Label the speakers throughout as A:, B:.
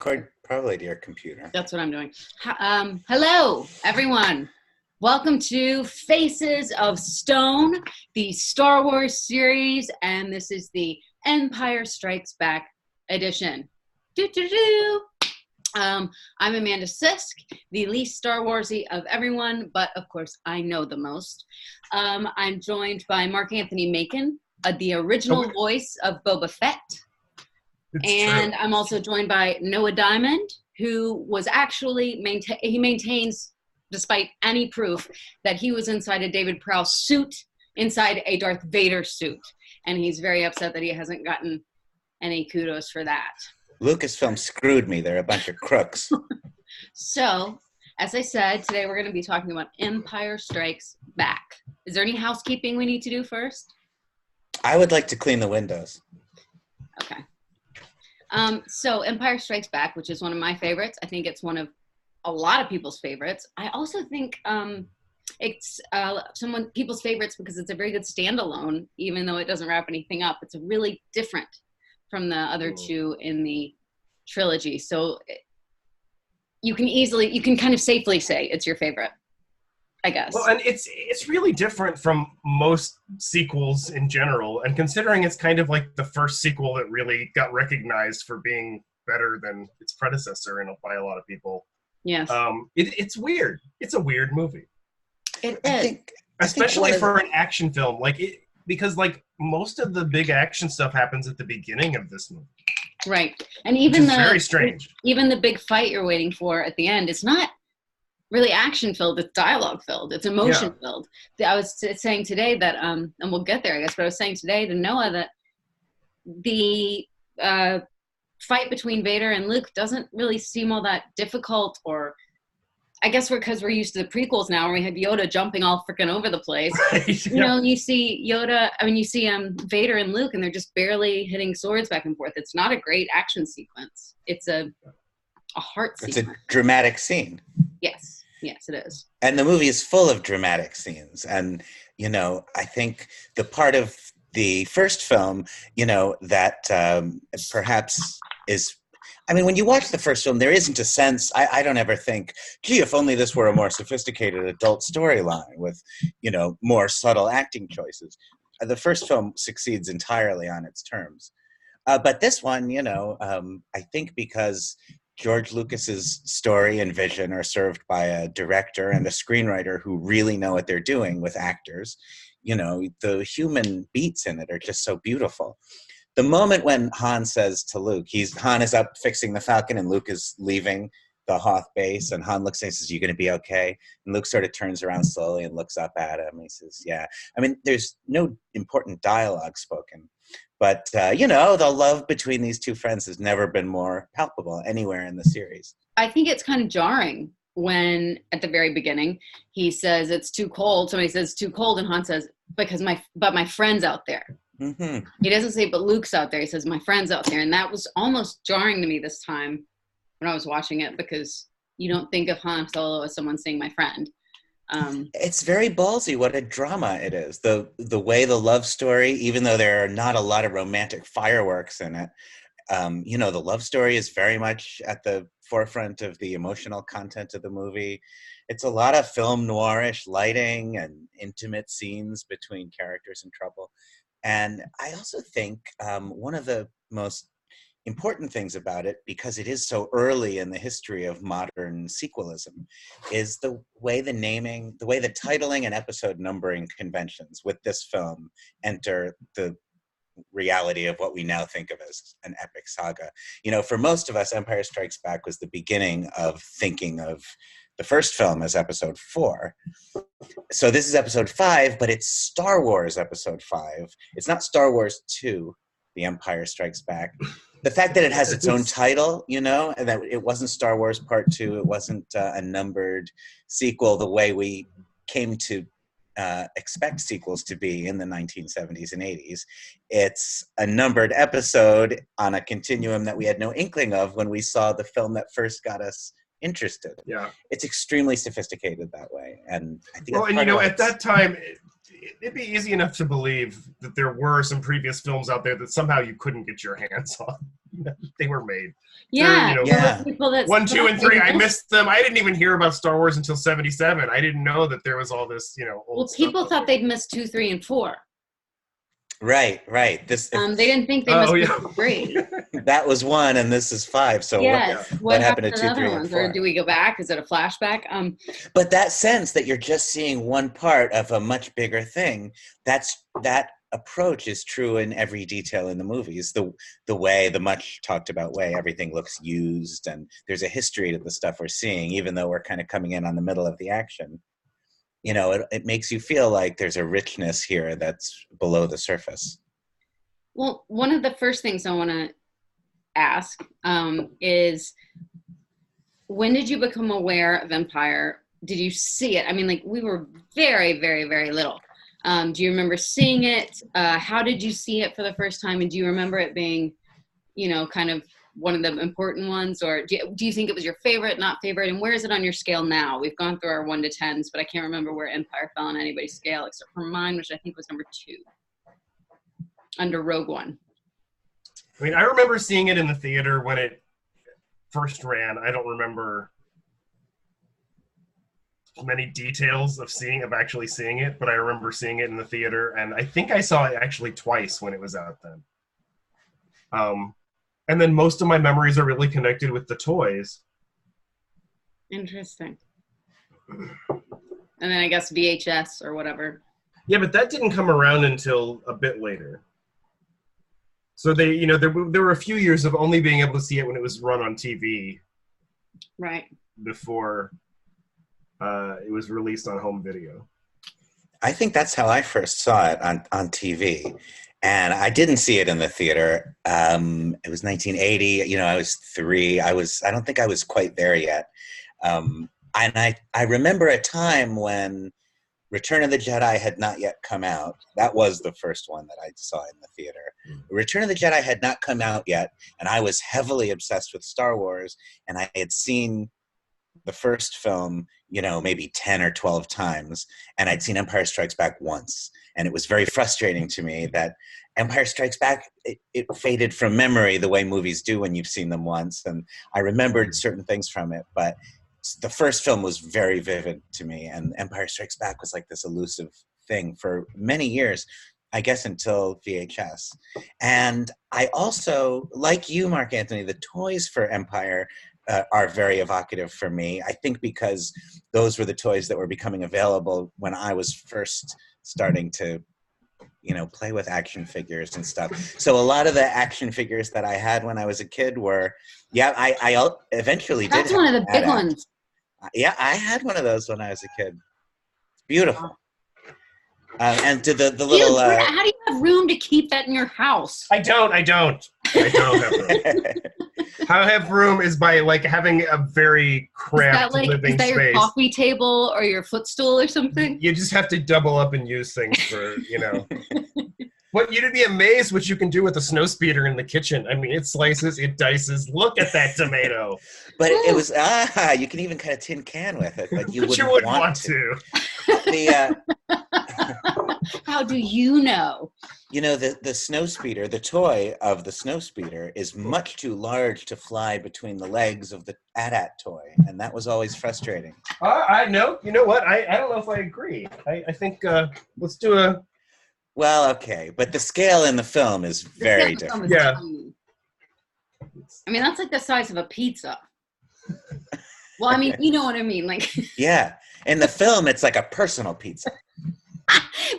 A: Probably to your computer.
B: That's what I'm doing. Hello, everyone. Welcome to Faces of Stone, the Star Wars series, and this is the Empire Strikes Back edition. I'm Amanda Sisk, the least Star Warsy of everyone, but of course I know the most. I'm joined by Marc-Anthony Macon, the original voice of Boba Fett. And I'm also joined by Noah Diamond, who was actually, he maintains, despite any proof, that he was inside a David Prowse suit, inside a Darth Vader suit. And he's very upset that he hasn't gotten any kudos for that.
A: Lucasfilm screwed me. They're a bunch of crooks.
B: So, as I said, today we're going to be talking about Empire Strikes Back. Is there any housekeeping we need to do first?
A: I would like to clean the windows.
B: Okay. So Empire Strikes Back, which is one of my favorites. I think it's one of a lot of people's favorites. I also think it's people's favorites because it's a very good standalone, even though it doesn't wrap anything up. It's really different from the other two in the trilogy. So you can kind of safely say it's your favorite, I guess.
C: Well, and it's really different from most sequels in general, and considering it's kind of like the first sequel that really got recognized for being better than its predecessor by a lot of people.
B: Yes.
C: It's weird. It's a weird movie.
B: It is.
C: Especially for an action film, because most of the big action stuff happens at the beginning of this movie.
B: Right. And even
C: very strange.
B: Even the big fight you're waiting for at the end, it's not really action filled, it's dialogue filled, it's emotion filled. I was saying today that and we'll get there I guess, but I was saying today to Noah that the fight between Vader and Luke doesn't really seem all that difficult, or I guess because we're used to the prequels now where we have Yoda jumping all freaking over the place. Right, you know, you see Vader and Luke and they're just barely hitting swords back and forth. It's not a great action sequence. It's a heart sequence.
A: It's a dramatic scene.
B: Yes, it is.
A: And the movie is full of dramatic scenes. And, I think the part of the first film, that perhaps is, when you watch the first film, there isn't a sense, I don't ever think, gee, if only this were a more sophisticated adult storyline with, more subtle acting choices. The first film succeeds entirely on its terms. But this one, I think because George Lucas's story and vision are served by a director and a screenwriter who really know what they're doing with actors. The human beats in it are just so beautiful. The moment when Han says to Luke, Han is up fixing the Falcon and Luke is leaving the Hoth base, and Han looks at him and says, "You gonna be okay?" And Luke sort of turns around slowly and looks up at him. He says, "Yeah." There's no important dialogue spoken. But, the love between these two friends has never been more palpable anywhere in the series.
B: I think it's kind of jarring when, at the very beginning, he says it's too cold. Somebody says it's too cold, and Han says, but my friend's out there. Mm-hmm. He doesn't say, but Luke's out there. He says, my friend's out there. And that was almost jarring to me this time when I was watching it, because you don't think of Han Solo as someone saying my friend.
A: It's very ballsy. What a drama it is. The way the love story, even though there are not a lot of romantic fireworks in it, the love story is very much at the forefront of the emotional content of the movie. It's a lot of film noirish lighting and intimate scenes between characters in trouble. And I also think one of the most important things about it, because it is so early in the history of modern sequelism, is the way the titling and episode numbering conventions with this film enter the reality of what we now think of as an epic saga. For most of us, Empire Strikes Back was the beginning of thinking of the first film as episode 4. So this is episode 5, but it's Star Wars episode 5. It's not Star Wars 2, The Empire Strikes Back. The fact that it has its own title, and that it wasn't Star Wars Part 2, it wasn't a numbered sequel the way we came to expect sequels to be in the 1970s and 80s. It's a numbered episode on a continuum that we had no inkling of when we saw the film that first got us interested.
C: Yeah.
A: It's extremely sophisticated that way. And I think
C: at that time, it'd be easy enough to believe that there were some previous films out there that somehow you couldn't get your hands on. They were made.
B: Yeah,
A: yeah.
B: people that
C: 1, 2, and 3. I missed them. I didn't even hear about Star Wars until '77. I didn't know that there was all this, old
B: Well,
C: stuff
B: people
C: out
B: thought
C: there.
B: they'd missed 2, 3, and 4.
A: Right. This
B: They didn't think they missed 3.
A: that was 1, and this is 5. So
B: Yes.
A: what happened to
B: the
A: 2,
B: other
A: 3, and
B: ones?
A: 4?
B: Or do we go back? Is it a flashback?
A: But that sense that you're just seeing one part of a much bigger thing, that approach is true in every detail in the movies. The much talked about way everything looks used, and there's a history to the stuff we're seeing, even though we're kind of coming in on the middle of the action. It makes you feel like there's a richness here that's below the surface.
B: Well, one of the first things I want to ask is, when did you become aware of Empire? Did you see it? I mean, like, we were very, very, very little. Do you remember seeing it? How did you see it for the first time? And do you remember it being, kind of one of the important ones? Or do you think it was your favorite, not favorite? And where is it on your scale now? We've gone through our 1 to 10s, but I can't remember where Empire fell on anybody's scale, except for mine, which I think was number 2. Under Rogue One.
C: I mean, I remember seeing it in the theater when it first ran. I don't remember many details of actually seeing it, but I remember seeing it in the theater, and I think I saw it actually twice when it was out then. And then most of my memories are really connected with the toys.
B: Interesting. And then I guess VHS or whatever.
C: Yeah, but that didn't come around until a bit later. So they, there were a few years of only being able to see it when it was run on TV.
B: Right.
C: Before it was released on home video.
A: I think that's how I first saw it on TV. And I didn't see it in the theater. It was 1980. I was 3. I don't think I was quite there yet. And I remember a time when Return of the Jedi had not yet come out. That was the first one that I saw in the theater. Return of the Jedi had not come out yet, and I was heavily obsessed with Star Wars, and I had seen the first film, maybe 10 or 12 times, and I'd seen Empire Strikes Back once. And it was very frustrating to me that Empire Strikes Back, it faded from memory the way movies do when you've seen them once. And I remembered certain things from it, but the first film was very vivid to me, and Empire Strikes Back was like this elusive thing for many years, I guess until VHS. And I also, like you, Marc-Anthony, the toys for Empire are very evocative for me. I think because those were the toys that were becoming available when I was first starting to, play with action figures and stuff. So a lot of the action figures that I had when I was a kid were, I eventually did.
B: That's one of the big ones.
A: Yeah, I had one of those when I was a kid. Beautiful. And to the little...
B: how do you have room to keep that in your house?
C: I don't have room. How I have room is by having a very cramped living space. Is that
B: your coffee table or your footstool or something?
C: You just have to double up and use things for, What you'd be amazed what you can do with a snow speeder in the kitchen. I mean, it slices, it dices. Look at that tomato.
A: But it was you can even cut a tin can with it, but you wouldn't want to.
B: How do you know?
A: The snow speeder, the toy of the snow speeder is much too large to fly between the legs of the AT-AT toy, and that was always frustrating.
C: I know. You know what? I don't know if I agree. I think let's do a...
A: Well, okay, but the scale in the film is very different.
C: Yeah.
B: I mean, that's like the size of a pizza. Well, I mean, you know what I mean,
A: Yeah, in the film, it's like a personal pizza.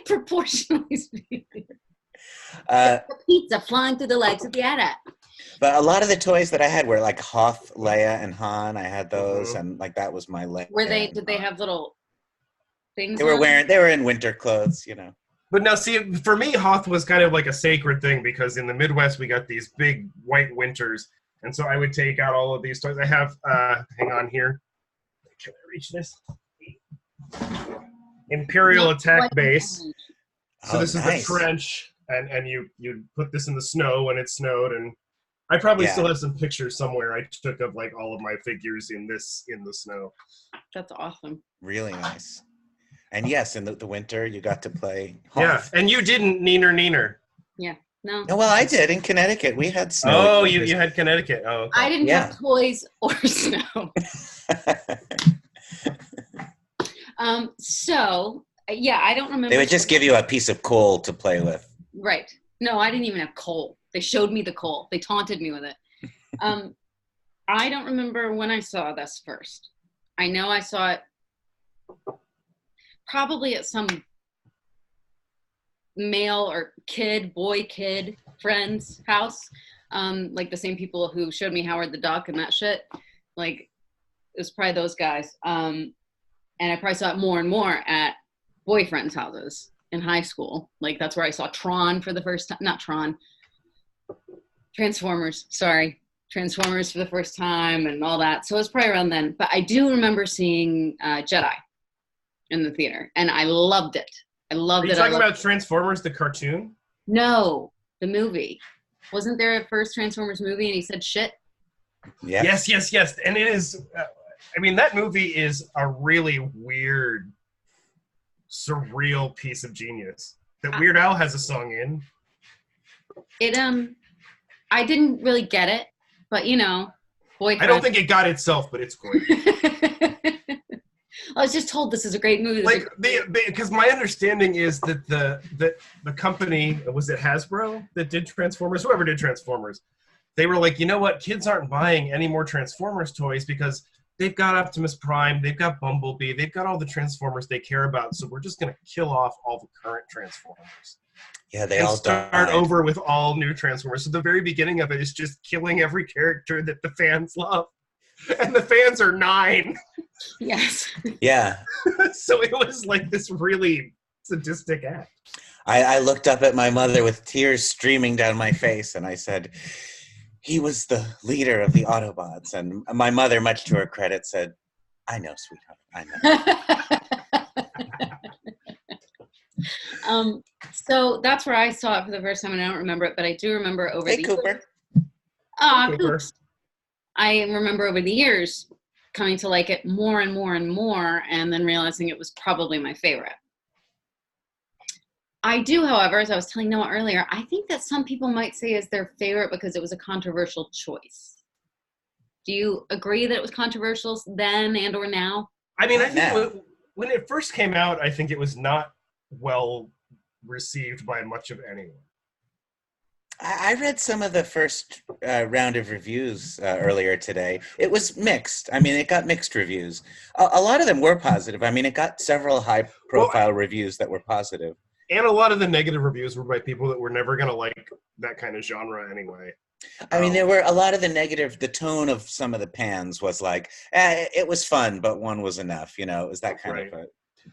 B: Proportionally speaking. A pizza flying through the legs of the AT-AT.
A: But a lot of the toys that I had were like Hoth, Leia, and Han. I had those, and that was my Leia.
B: Did they have little things?
A: They were in winter clothes,
C: But now, see, for me, Hoth was kind of like a sacred thing because in the Midwest, we got these big white winters. And so I would take out all of these toys. I have, hang on here. Can I reach this? Imperial Attack Base. So this is the trench. And you put this in the snow when it snowed. And I probably still have some pictures somewhere I took of all of my figures in the snow.
B: That's awesome.
A: Really nice. And yes, in the winter, you got to play
C: Yeah,
A: Hoth.
C: and you didn't neener.
B: Yeah, no.
A: Oh, well, I did in Connecticut. We had snow.
C: Oh, you had Connecticut. Oh, okay.
B: I didn't have toys or snow. So, yeah, I don't remember.
A: They would just give you a piece of coal to play with.
B: Right. No, I didn't even have coal. They showed me the coal. They taunted me with it. I don't remember when I saw this first. I know I saw it probably at some male or boy kid friend's house. Like the same people who showed me Howard the Duck and that shit. Like, it was probably those guys. And I probably saw it more and more at boyfriends' houses in high school. Like, that's where I saw Tron for the first time. Not Tron. Transformers. Sorry. Transformers for the first time and all that. So it was probably around then. But I do remember seeing Jedi in the theater. And I loved it. I loved it.
C: Are you talking about Transformers, the cartoon?
B: No, the movie. Wasn't there a first Transformers movie and he said shit?
A: Yeah.
C: Yes. And it is, I mean, that movie is a really weird, surreal piece of genius that Weird Al has a song in.
B: It, I didn't really get it, but you know, boyfriend.
C: I don't think it got itself, but it's great.
B: I was just told this is a great movie.
C: Like, because my understanding is that the company, was it Hasbro that did Transformers? Whoever did Transformers, they were like, you know what? Kids aren't buying any more Transformers toys because they've got Optimus Prime, they've got Bumblebee, they've got all the Transformers they care about, so we're just going to kill off all the current Transformers.
A: Yeah, they all
C: start
A: died.
C: over with all new Transformers. So the very beginning of it is just killing every character that the fans love. And the fans are 9.
B: Yes.
A: Yeah.
C: So it was like this really sadistic act.
A: I looked up at my mother with tears streaming down my face, and I said, he was the leader of the Autobots. And my mother, much to her credit, said, I know, sweetheart, I know.
B: So that's where I saw it for the first time, and I don't remember it, but I do remember over the
A: Cooper.
C: Cooper.
B: I remember over the years coming to like it more and more and more, and then realizing it was probably my favorite. I do, however, as I was telling Noah earlier, I think that some people might say is their favorite because it was a controversial choice. Do you agree that it was controversial then and or now?
C: I mean, I think when it first came out, I think it was not well received by much of anyone.
A: I read some of the first round of reviews earlier today. It was mixed. I mean, it got mixed reviews. A lot of them were positive. I mean, it got several high-profile reviews that were positive.
C: And a lot of the negative reviews were by people that were never going to like that kind of genre anyway.
A: I mean, there were a lot of the negative. The tone of some of the pans was like, it was fun, but one was enough. You know, it was that kind of a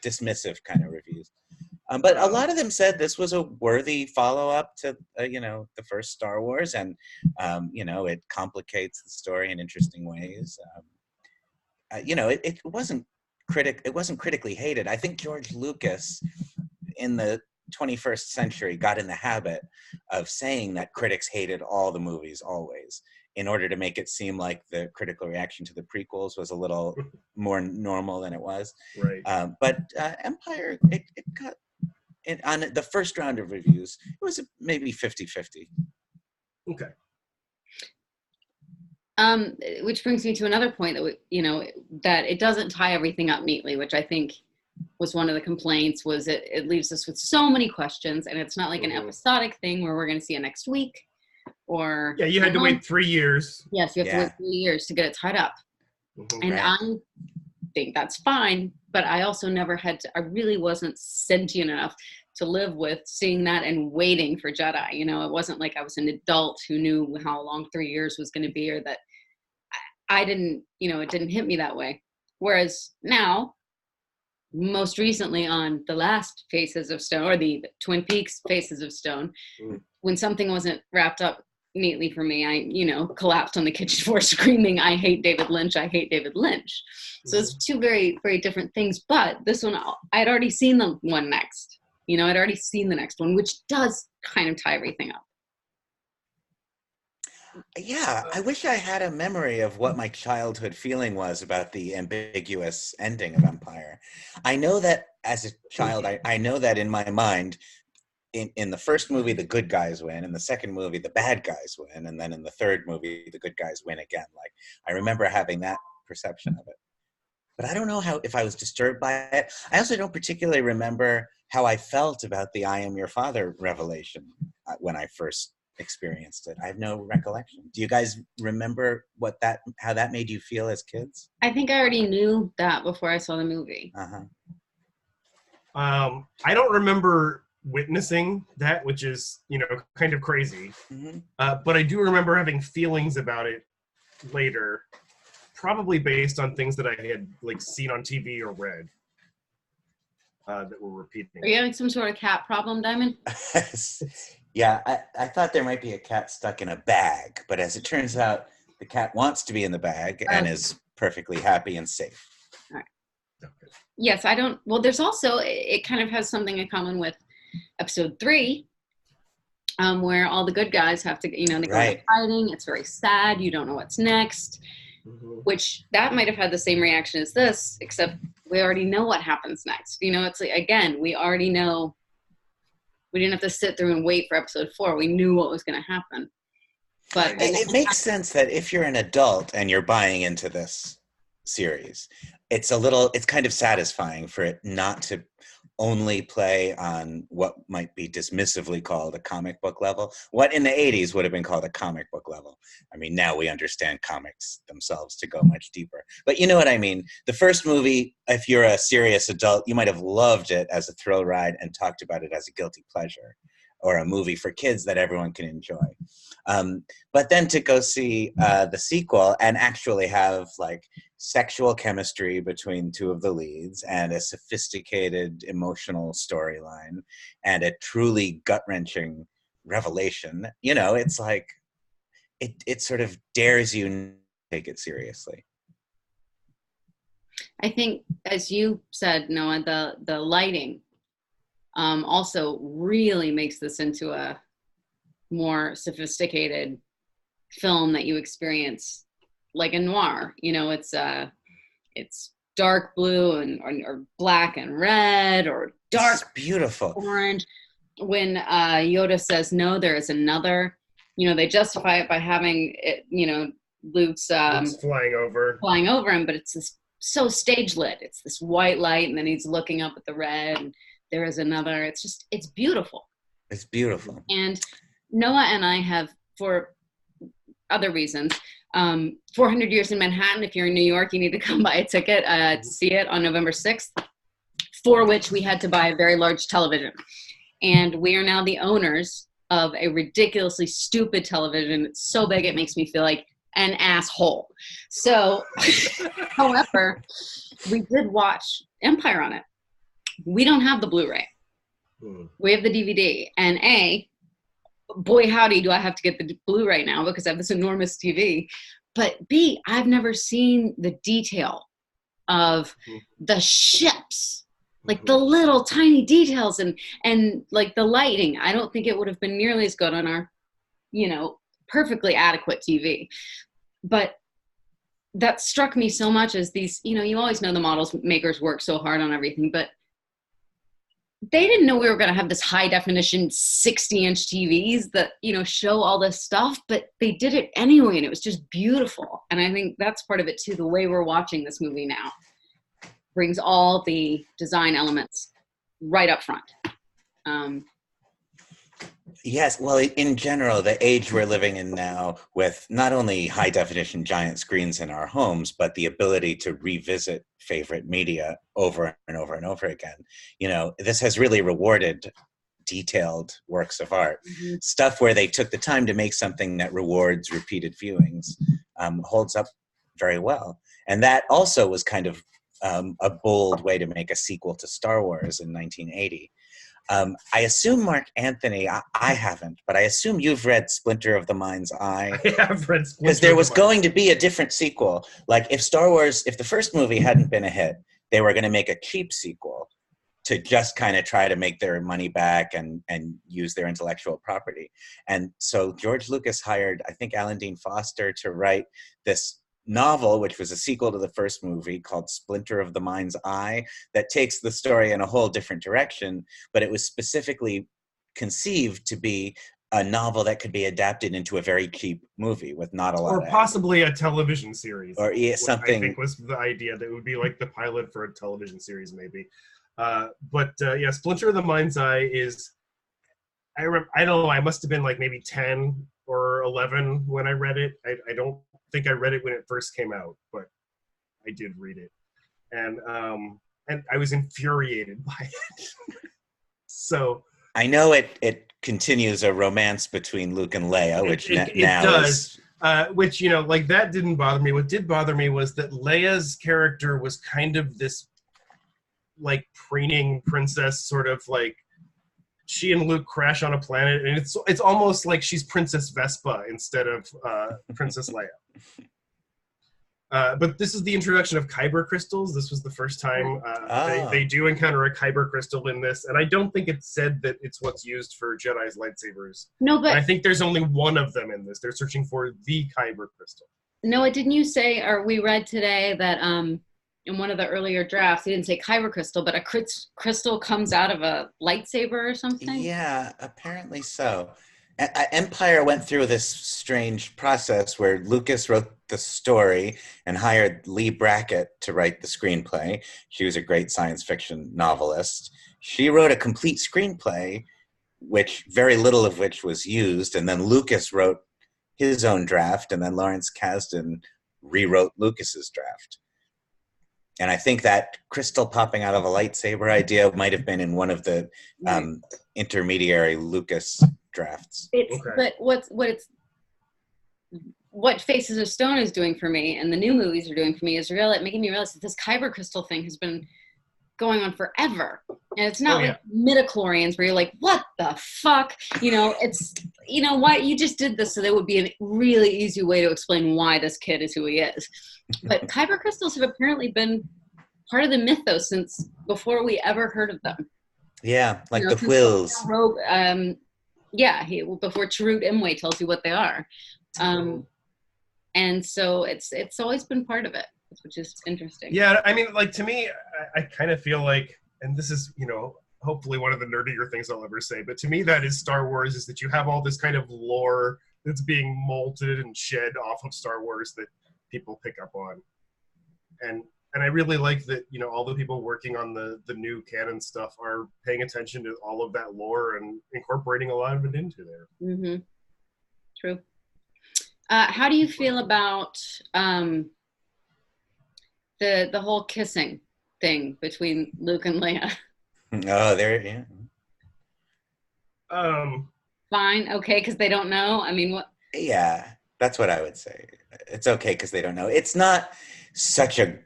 A: dismissive kind of reviews. But a lot of them said this was a worthy follow-up to, the first Star Wars, and it complicates the story in interesting ways. It wasn't critically hated. I think George Lucas, in the 21st century, got in the habit of saying that critics hated all the movies always, in order to make it seem like the critical reaction to the prequels was a little more normal than it was.
C: Right.
A: But Empire, it got. On the first round of reviews, it was maybe 50-50.
C: Okay.
B: Which brings me to another point that that it doesn't tie everything up neatly, which I think was one of the complaints. Was it leaves us with so many questions, and it's not like an episodic thing where we're going to see it next week, or
C: you had to wait 3 years.
B: Yes, you have to wait 3 years to get it tied up, and I think that's fine. But I also never I really wasn't sentient enough to live with seeing that and waiting for Jedi. It wasn't like I was an adult who knew how long 3 years was going to be, or that I didn't, it didn't hit me that way. Whereas now, most recently on the last Faces of Stone, or the Twin Peaks Faces of Stone, when something wasn't wrapped up neatly for me, I, collapsed on the kitchen floor screaming, I hate David Lynch, I hate David Lynch. So it's two very, very different things. But this one, I had already seen the one next. I'd already seen the next one, which does kind of tie everything up.
A: Yeah, I wish I had a memory of what my childhood feeling was about the ambiguous ending of Empire. I know that as a child, I know that in my mind, in the first movie, the good guys win. In the second movie, the bad guys win. And then in the third movie, the good guys win again. Like, I remember having that perception of it. But I don't know if I was disturbed by it. I also don't particularly remember how I felt about the I am your father revelation when I first experienced it. I have no recollection. Do you guys remember how that made you feel as kids?
B: I think I already knew that before I saw the movie.
A: Uh-huh.
C: I don't remember witnessing that, which is, kind of crazy.
A: Mm-hmm.
C: But I do remember having feelings about it later, probably based on things that I had seen on TV or read that were repeating.
B: Are you having some sort of cat problem, Diamond?
A: Yeah, I thought there might be a cat stuck in a bag, but as it turns out, the cat wants to be in the bag and is perfectly happy and safe.
B: All right. Okay. Yes, I don't. Well, there's also, it kind of has something in common with episode 3, where all the good guys have to, they go to fighting. It's very sad. You don't know what's next. Mm-hmm. Which that might have had the same reaction as this, except we already know what happens next. It's like, again, we already know. We didn't have to sit through and wait for episode 4. We knew what was going to happen. But
A: it makes sense that if you're an adult and you're buying into this series, it's kind of satisfying for it not to only play on what might be dismissively called a comic book level. What in the 80s would have been called a comic book level. I mean, now we understand comics themselves to go much deeper. But you know what I mean? The first movie, if you're a serious adult, you might have loved it as a thrill ride and talked about it as a guilty pleasure, or a movie for kids that everyone can enjoy. But then to go see the sequel and actually have sexual chemistry between two of the leads and a sophisticated emotional storyline and a truly gut-wrenching revelation, it's like it sort of dares you to take it seriously.
B: I think, as you said, Noah, the lighting also really makes this into a more sophisticated film that you experience like a noir. It's dark blue or black and red or dark,
A: it's beautiful
B: orange. When Yoda says no, there is another, they justify it by having it, Luke's
C: flying over
B: him, but it's so stage lit. It's this white light, and then he's looking up at the red, and there is another. It's beautiful.
A: It's beautiful.
B: And Noah and I have, for other reasons, 400 Years in Manhattan. If you're in New York, you need to come buy a ticket to see it on November 6th, for which we had to buy a very large television. And we are now the owners of a ridiculously stupid television. It's so big it makes me feel like an asshole. So, however, we did watch Empire on it. We don't have the Blu-ray. We have the DVD. And boy howdy, do I have to get the Blu-ray now because I have this enormous TV. But B, I've never seen the detail of the ships, the little tiny details and the lighting. I don't think it would have been nearly as good on our, perfectly adequate TV. But that struck me so much as these, you always know the models makers work so hard on everything, but they didn't know we were going to have this high definition 60-inch TVs that, show all this stuff, but they did it anyway. And it was just beautiful. And I think that's part of it too. The way we're watching this movie now brings all the design elements right up front.
A: Yes, well, in general, the age we're living in now, with not only high definition giant screens in our homes, but the ability to revisit favorite media over and over and over again, this has really rewarded detailed works of art. Stuff where they took the time to make something that rewards repeated viewings holds up very well. And that also was kind of a bold way to make a sequel to Star Wars in 1980. I assume, Marc-Anthony, I haven't, but I assume you've read Splinter of the Mind's Eye.
C: I have read Splinter.
A: Because there was going to be a different sequel. If the first movie hadn't been a hit, they were going to make a cheap sequel to just kind of try to make their money back and use their intellectual property. And so George Lucas hired, I think, Alan Dean Foster to write this novel, which was a sequel to the first movie, called Splinter of the Mind's Eye, that takes the story in a whole different direction, but it was specifically conceived to be a novel that could be adapted into a very cheap movie with not a lot
C: or possibly a television series,
A: or something.
C: I think was the idea, that would be like the pilot for a television series, maybe. But yeah, Splinter of the Mind's Eye is, I don't know, I must have been like maybe 10 or 11 when I read it. I don't think I read it when it first came out, but I did read it, and I was infuriated by it. So I
A: know it continues a romance between Luke and Leia, which
C: it
A: now
C: does. Which, you know, like, that didn't bother me. What did bother me was that Leia's character was kind of this, like, preening princess, sort of like, she and Luke crash on a planet, and it's almost like she's Princess Vespa instead of Princess Leia. But this is the introduction of kyber crystals. This was the first time they do encounter a kyber crystal in this, and I don't think it's said that it's what's used for Jedi's lightsabers.
B: No, but
C: and I think there's only one of them in this. They're searching for the kyber crystal.
B: No, didn't you say, or we read today that in one of the earlier drafts, he didn't say kyber crystal, but a crystal comes out of a lightsaber or something?
A: Yeah, apparently so. Empire went through this strange process where Lucas wrote the story and hired Lee Brackett to write the screenplay. She was a great science fiction novelist. She wrote a complete screenplay, which very little of which was used, and then Lucas wrote his own draft, and then Lawrence Kasdan rewrote Lucas's draft. And I think that crystal popping out of a lightsaber idea might have been in one of the intermediary Lucas drafts.
B: But what Faces of Stone is doing for me, and the new movies are doing for me, is making me realize that this kyber crystal thing has been going on forever. And it's not like midichlorians where you're like, what the fuck? You know, it's, you know, why you just did this so there would be a really easy way to explain why this kid is who he is. But kyber crystals have apparently been part of the mythos since before we ever heard of them.
A: Yeah, like the Whills.
B: Before Chirrut Imwe tells you what they are. And so it's always been part of it, which is interesting.
C: Yeah, I mean, like, to me, I kind of feel like, and this is, you know, hopefully one of the nerdier things I'll ever say, but to me that is Star Wars, is that you have all this kind of lore that's being molded and shed off of Star Wars that people pick up on. And I really like that, you know, all the people working on the new canon stuff are paying attention to all of that lore and incorporating a lot of it into there.
B: Mm-hmm. True. How do you feel about the whole kissing thing between Luke and Leia?
A: Oh, there, yeah.
B: Fine, okay, because they don't know. I mean, what?
A: Yeah, that's what I would say. It's okay because they don't know. It's not such a,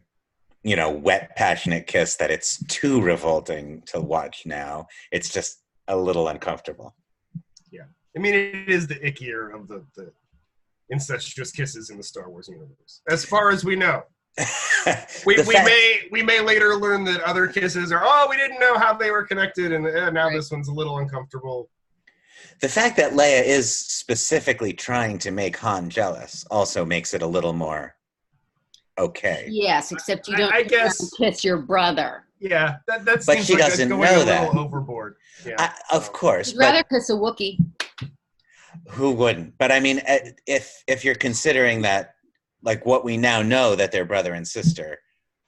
A: you know, wet, passionate kiss that it's too revolting to watch now. It's just a little uncomfortable.
C: Yeah, I mean, it is the ickier of the incestuous kisses in the Star Wars universe, as far as we know. we may later learn that other kisses are, we didn't know how they were connected, and now this one's a little uncomfortable.
A: The fact that Leia is specifically trying to make Han jealous also makes it a little more okay.
B: Yes, except you don't kiss your brother.
C: Yeah, that
A: but
C: seems
A: she
C: like
A: doesn't
C: going
A: know
C: a
A: that.
C: little overboard. Yeah,
A: of course.
B: I'd rather kiss a Wookiee.
A: Who wouldn't? But I mean, if you're considering that, like, what we now know, that they're brother and sister.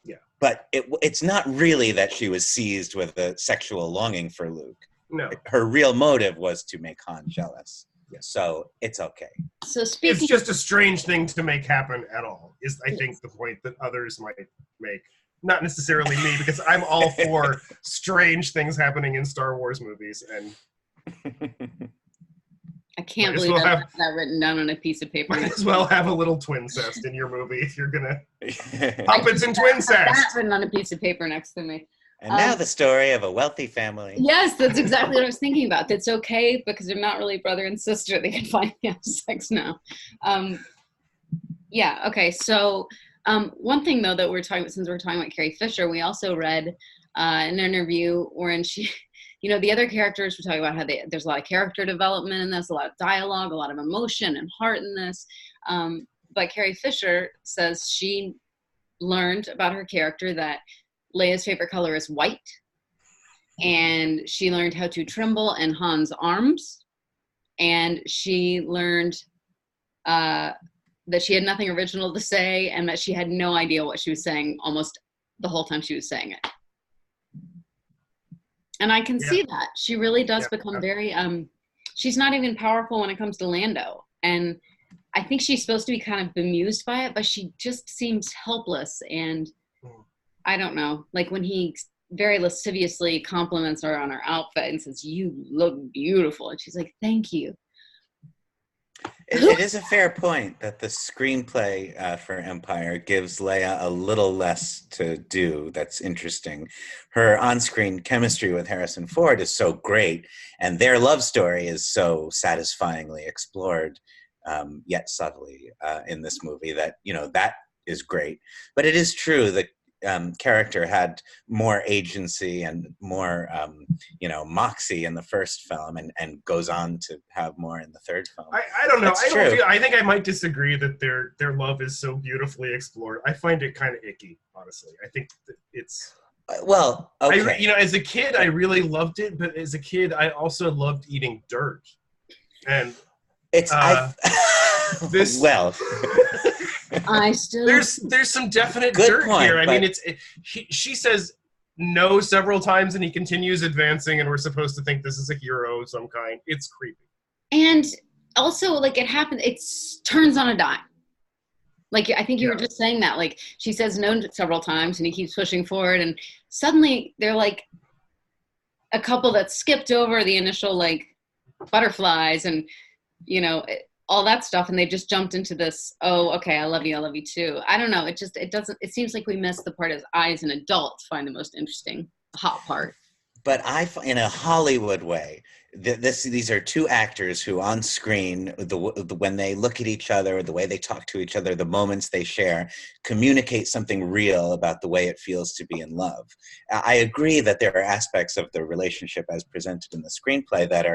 C: Yeah.
A: But it's not really that she was seized with a sexual longing for Luke.
C: No.
A: Her real motive was to make Han jealous.
C: Yeah.
A: So it's okay.
B: So
C: it's just a strange thing to make happen at all, is I think the point that others might make. Not necessarily me, because I'm all for strange things happening in Star Wars movies, and
B: I can't believe I have that written down on a piece of paper.
C: Might as well have a little twincest in your movie if you're gonna puppets and twincest.
B: That written on a piece of paper next to me.
A: And now the story of a wealthy family.
B: Yes, that's exactly what I was thinking about. It's okay because they're not really brother and sister. They can finally have sex now. Yeah. Okay. So One thing though that since we're talking about Carrie Fisher, we also read an interview wherein she, the other characters were talking about how there's a lot of character development in this, a lot of dialogue, a lot of emotion and heart in this. But Carrie Fisher says she learned about her character that Leia's favorite color is white, and she learned how to tremble in Han's arms, and she learned that she had nothing original to say, and that she had no idea what she was saying almost the whole time she was saying it. And I can see that. She really does become very, she's not even powerful when it comes to Lando. And I think she's supposed to be kind of bemused by it, but she just seems helpless. And I don't know, like when he very lasciviously compliments her on her outfit and says, "You look beautiful." And she's like, "Thank you."
A: It is a fair point that the screenplay for Empire gives Leia a little less to do. That's interesting. Her on-screen chemistry with Harrison Ford is so great, and their love story is so satisfyingly explored, yet subtly in this movie that, that is great. But it is true that character had more agency and more, moxie in the first film, and goes on to have more in the third film.
C: I don't know. I think I might disagree that their love is so beautifully explored. I find it kind of icky, honestly. I think that it's...
A: Well, okay.
C: As a kid, I really loved it, but as a kid, I also loved eating dirt. And
A: it's...
C: this...
A: Well...
C: There's some definite
A: Good
C: dirt
A: point,
C: here. I mean, she says no several times, and he continues advancing, and we're supposed to think this is a hero of some kind. It's creepy.
B: And also, like, it happens. It turns on a dime. Like, I think you were just saying that. Like, she says no several times, and he keeps pushing forward, and suddenly they're like a couple that skipped over the initial like butterflies and all that stuff, and they just jumped into this, "Oh, okay, I love you too." I don't know, it seems like we missed the part as I, as an adult, find the most interesting, hot part.
A: But in a Hollywood way, these are two actors who on screen, when they look at each other, the way they talk to each other, the moments they share, communicate something real about the way it feels to be in love. I agree that there are aspects of the relationship as presented in the screenplay that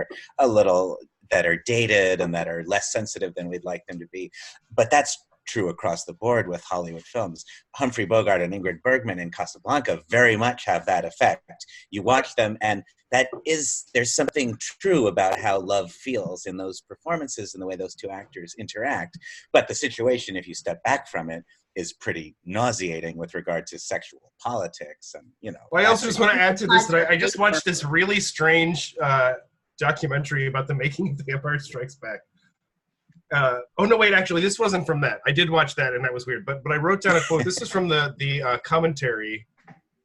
A: are dated and that are less sensitive than we'd like them to be. But that's true across the board with Hollywood films. Humphrey Bogart and Ingrid Bergman in Casablanca very much have that effect. You watch them, and there's something true about how love feels in those performances and the way those two actors interact. But the situation, if you step back from it, is pretty nauseating with regard to sexual politics. And,
C: Well, I also just want to add to this that I just watched this really strange documentary about the making of The Empire Strikes Back. Oh no, wait, actually, this wasn't from that. I did watch that, and that was weird. But I wrote down a quote. This is from the commentary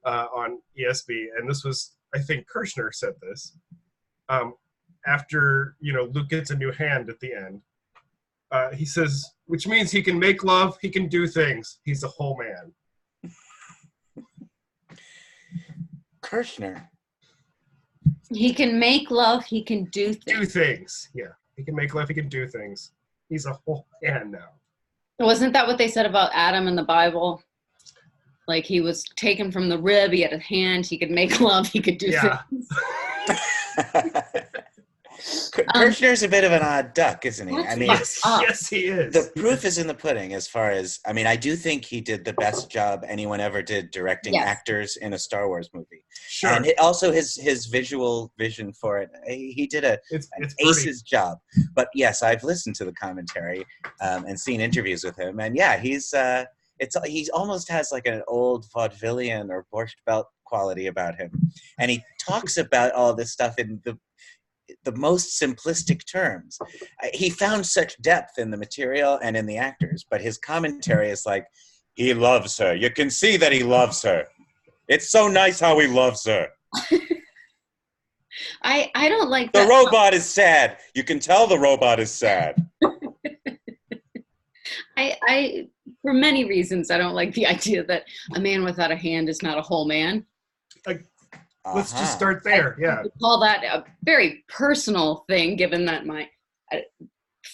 C: on ESB, and this was, I think, Kirshner said this after Luke gets a new hand at the end. He says, which means he can make love, he can do things. He's a whole man.
A: Kirshner.
B: He can make love, he can do things.
C: Do things, yeah. He can make love, he can do things. He's a whole man now.
B: Wasn't that what they said about Adam in the Bible? Like, he was taken from the rib, he had a hand, he could make love, he could do things.
A: Kirshner's a bit of an odd duck, isn't he? I mean,
C: yes, he is.
A: The proof is in the pudding as far as, I do think he did the best job anyone ever did directing actors in a Star Wars movie.
C: Sure.
A: And also his visual vision for it, he did an ace's job. But yes, I've listened to the commentary and seen interviews with him, and he almost has like an old vaudevillian or Borscht Belt quality about him. And he talks about all this stuff in the most simplistic terms. He found such depth in the material and in the actors, but his commentary is like, he loves her. You can see that he loves her. It's so nice how he loves her.
B: I don't like
A: the robot is sad. You can tell the robot is sad.
B: I for many reasons, I don't like the idea that a man without a hand is not a whole man.
C: Let's just start there.
B: I call that a very personal thing, given that my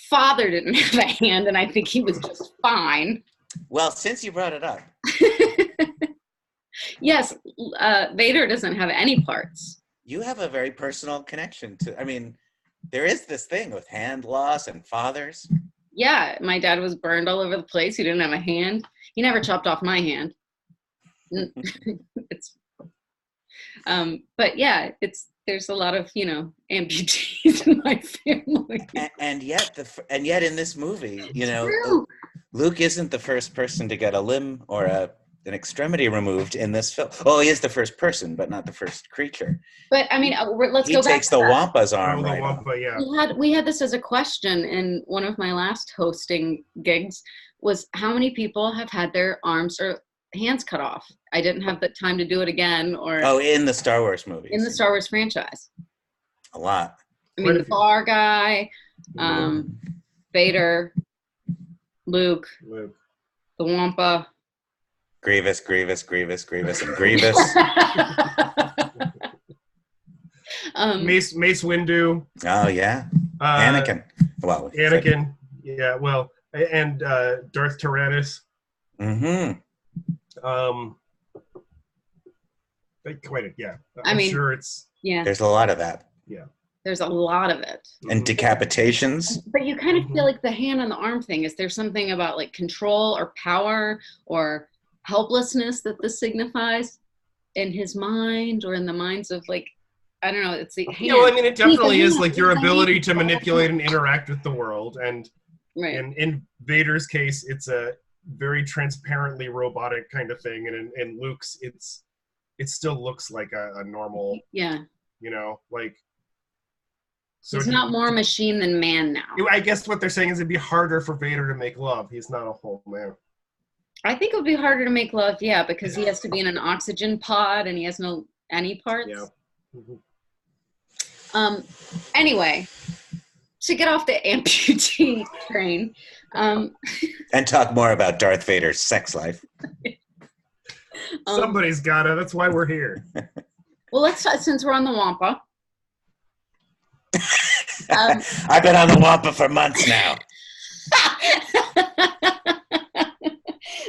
B: father didn't have a hand, and I think he was just fine.
A: Well, since you brought it up.
B: Yes, Vader doesn't have any parts.
A: You have a very personal connection to, I mean, there is this thing with hand loss and fathers.
B: Yeah, my dad was burned all over the place. He didn't have a hand. He never chopped off my hand. But yeah, there's a lot of, amputees in my family.
A: And yet in this movie,
B: True.
A: Luke isn't the first person to get a limb or an extremity removed in this film. Well, he is the first person, but not the first creature.
B: But I mean, let's go back.
A: He takes the Wampa's arm
C: the
A: right
C: Wampa,
A: off.
C: yeah.
B: We had this as a question in one of my last hosting gigs, was how many people have had their arms or hands cut off? I didn't have the time to do it again.
A: In the Star Wars movies.
B: In the Star Wars franchise.
A: A lot.
B: I mean, the bar guy, Vader, Luke, the Wampa.
A: Grievous, and Grievous.
C: Mace Windu.
A: Oh, yeah. Anakin.
C: Anakin. Yeah, well, and Darth Tyrannus.
A: Mm-hmm.
C: Yeah.
B: I'm
C: sure it's...
B: Yeah.
A: There's a lot of that.
C: Yeah.
B: There's a lot of it.
A: And decapitations.
B: But you kind of feel like the hand on the arm thing, is there something about like control or power or helplessness that this signifies in his mind or in the minds of, like, I don't know, it's the hand.
C: Yeah, well, I mean, it definitely is like your ability to manipulate and interact with the world. And in Vader's case, it's a very transparently robotic kind of thing. And in Luke's, it still looks like a normal, like... So
B: he's not more machine than man now.
C: I guess what they're saying is it'd be harder for Vader to make love. He's not a whole man.
B: I think it would be harder to make love, yeah, because he has to be in an oxygen pod and he has any parts.
C: Yeah.
B: Anyway, to get off the amputee train.
A: And talk more about Darth Vader's sex life.
C: Somebody's gotta. That's why we're here.
B: Well, let's talk, since we're on the Wampa.
A: I've been on the Wampa for months now.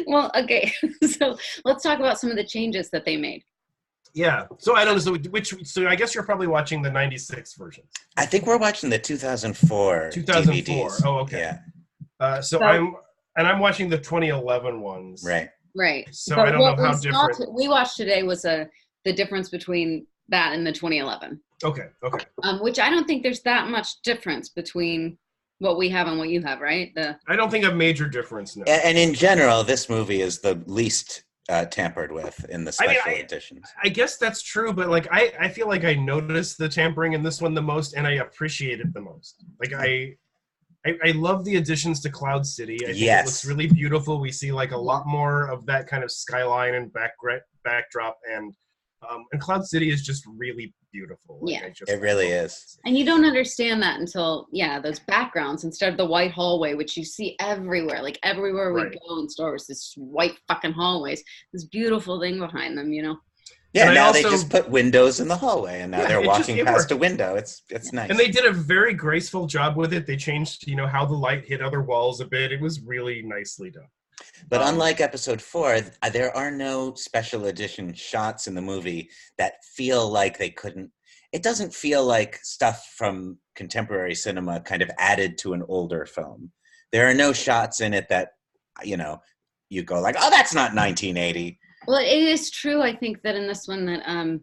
B: Well, okay. So let's talk about some of the changes that they made.
C: Yeah. So I don't know. So I guess you're probably watching the 96 versions.
A: I think we're watching the 2004 DVDs.
C: Oh, okay.
A: Yeah.
C: So I'm watching the 2011 ones.
B: Right.
C: So but I don't know how different.
B: We watched today was the difference between that and the 2011.
C: Okay.
B: Which I don't think there's that much difference between what we have and what you have, right?
C: I don't think a major difference, no.
A: And in general, this movie is the least tampered with in the special editions.
C: I guess that's true, but like I feel like I noticed the tampering in this one the most, and I appreciate it the most. Like I love the additions to Cloud City. I think it looks really beautiful. We see like a lot more of that kind of skyline and backdrop, and Cloud City is just really beautiful. Like,
A: it really is.
B: And you don't understand that until, those backgrounds, instead of the white hallway, which you see everywhere. Like everywhere we go in Star Wars, this white fucking hallways, this beautiful thing behind them,
A: Yeah, and now they just put windows in the hallway, and now they're walking past a window. It's nice.
C: And they did a very graceful job with it. They changed, how the light hit other walls a bit. It was really nicely done.
A: But unlike episode 4, there are no special edition shots in the movie that feel like they couldn't. It doesn't feel like stuff from contemporary cinema kind of added to an older film. There are no shots in it that, you go like, oh, that's not 1980.
B: Well, it is true, I think, that in this one that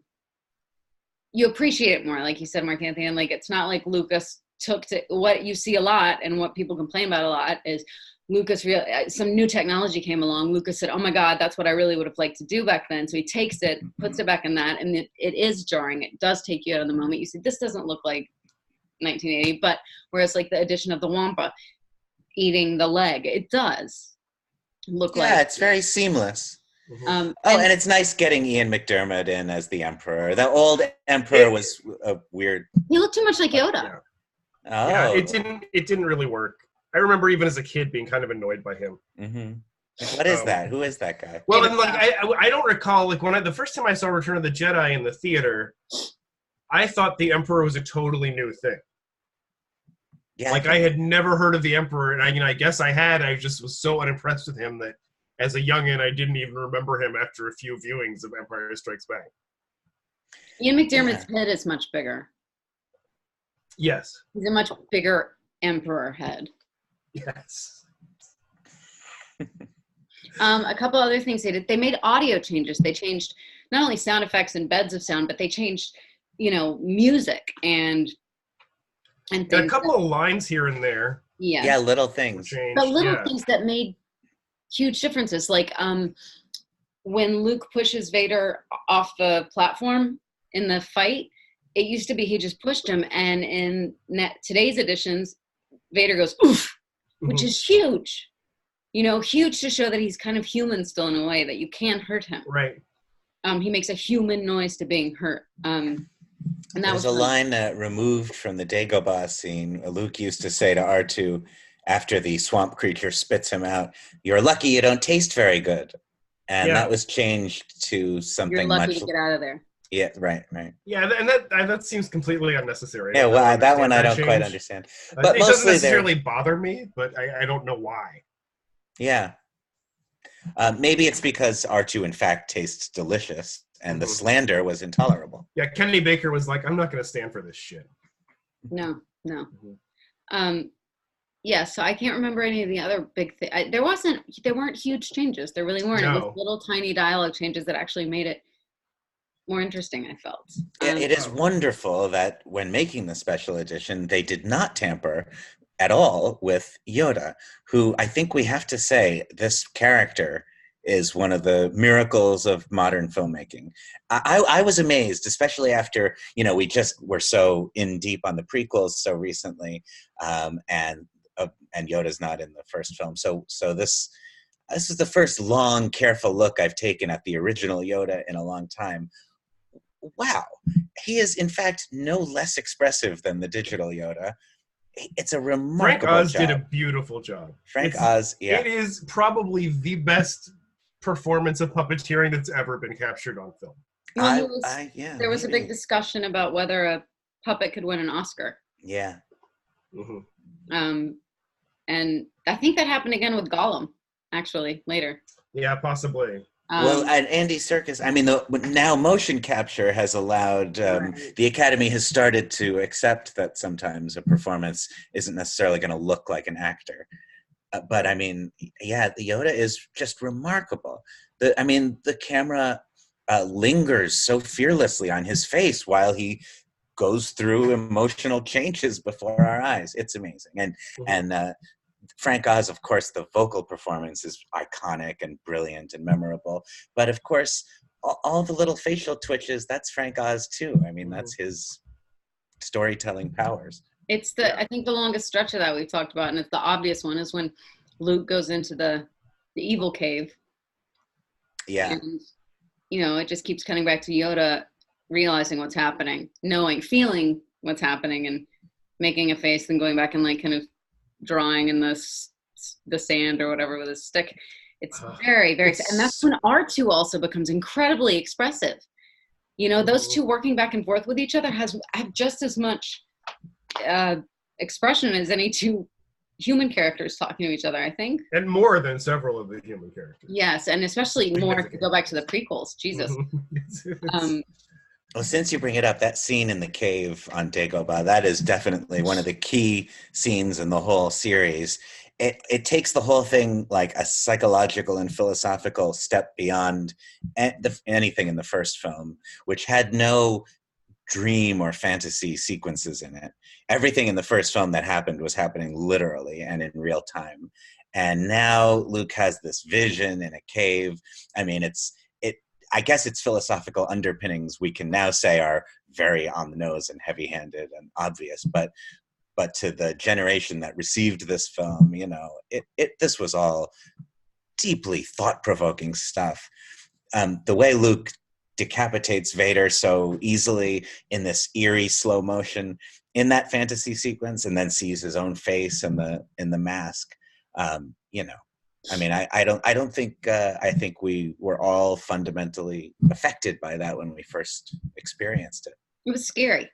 B: you appreciate it more, like you said, Marc-Anthony. And like, it's not like Lucas took to what you see a lot and what people complain about a lot is Lucas, some new technology came along. Lucas said, oh my God, that's what I really would have liked to do back then. So he takes it, puts it back in that, and it is jarring. It does take you out of the moment. You see, this doesn't look like 1980, but whereas like the addition of the Wampa eating the leg, it does look like.
A: Yeah, it's very seamless. And it's nice getting Ian McDiarmid in as the Emperor. The old Emperor was a weird.
B: He looked too much like Yoda.
C: Yeah, it didn't really work. I remember even as a kid being kind of annoyed by him.
A: Mm-hmm. What is that? Who is that guy?
C: Well, and like I don't recall, like the first time I saw Return of the Jedi in the theater, I thought the Emperor was a totally new thing. Yeah, like I had never heard of the Emperor, and I guess I had. I just was so unimpressed with him that as a youngin, I didn't even remember him after a few viewings of Empire Strikes Back.
B: Ian McDiarmid's head is much bigger.
C: Yes.
B: He's a much bigger Emperor head.
C: Yes.
B: A couple other things they did. They made audio changes. They changed not only sound effects and beds of sound, but they changed, music and things.
C: And a couple of lines here and there.
B: Yes.
A: Yeah, little things.
C: Changed.
B: But little things that made huge differences. Like when Luke pushes Vader off the platform in the fight, it used to be he just pushed him. And in today's editions, Vader goes, oof, which is huge. Huge to show that he's kind of human still in a way, that you can't hurt him.
C: Right.
B: He makes a human noise to being hurt. And that
A: There's
B: was
A: a line removed from the Dagobah scene. Luke used to say to R2 after the swamp creature spits him out, "You're lucky you don't taste very good." And that was changed to something
B: You're lucky to get out of there.
A: Yeah, right.
C: Yeah, and that seems completely unnecessary.
A: Yeah, well, that one I don't quite understand. But
C: it
A: mostly
C: doesn't necessarily bother me, but I don't know why.
A: Yeah. Maybe it's because R2 in fact tastes delicious and the slander was intolerable.
C: Yeah, Kennedy Baker was like, I'm not going to stand for this shit.
B: No. Yeah, so I can't remember any of the other big things. There weren't huge changes. There really weren't.
C: No.
B: It was little tiny dialogue changes that actually made it more interesting, I felt.
A: It is wonderful that when making the special edition, they did not tamper at all with Yoda, who I think we have to say this character is one of the miracles of modern filmmaking. I was amazed, especially after, we just were so in deep on the prequels so recently, and Yoda's not in the first film. So this is the first long, careful look I've taken at the original Yoda in a long time. Wow. He is, in fact, no less expressive than the digital Yoda. It's a remarkable
C: Frank Oz
A: job.
C: did a beautiful job.
A: Frank Oz, yeah.
C: It is probably the best performance of puppeteering that's ever been captured on film.
B: Well, there was a big discussion about whether a puppet could win an Oscar.
A: Yeah.
B: Mm-hmm. And I think that happened again with Gollum, actually, later.
C: Yeah, possibly.
A: Well, and Andy Serkis, now motion capture has allowed, the Academy has started to accept that sometimes a performance isn't necessarily going to look like an actor. But the Yoda is just remarkable. The camera lingers so fearlessly on his face while he goes through emotional changes before our eyes. It's amazing. And Frank Oz, of course, the vocal performance is iconic and brilliant and memorable. But of course, all the little facial twitches, that's Frank Oz too. That's his storytelling powers.
B: It's I think the longest stretch of that we've talked about, and it's the obvious one, is when Luke goes into the evil cave.
A: Yeah.
B: And, it just keeps cutting back to Yoda realizing what's happening, feeling what's happening, and making a face, and going back and kind of drawing in the sand or whatever with a stick. It's very, very, and that's when R2 also becomes incredibly expressive. Those two working back and forth with each other have just as much expression as any two human characters talking to each other, I think.
C: And more than several of the human characters.
B: Yes, and especially more if you go back to the prequels. Jesus.
A: Well, since you bring it up, that scene in the cave on Dagobah, that is definitely one of the key scenes in the whole series. It takes the whole thing like a psychological and philosophical step beyond anything in the first film, which had no dream or fantasy sequences in it. Everything in the first film that happened was happening literally and in real time. And now Luke has this vision in a cave. I guess its philosophical underpinnings we can now say are very on the nose and heavy-handed and obvious, but to the generation that received this film, this was all deeply thought-provoking stuff. The way Luke decapitates Vader so easily in this eerie slow motion in that fantasy sequence, and then sees his own face in the mask. I think we were all fundamentally affected by that when we first experienced it.
B: It was scary.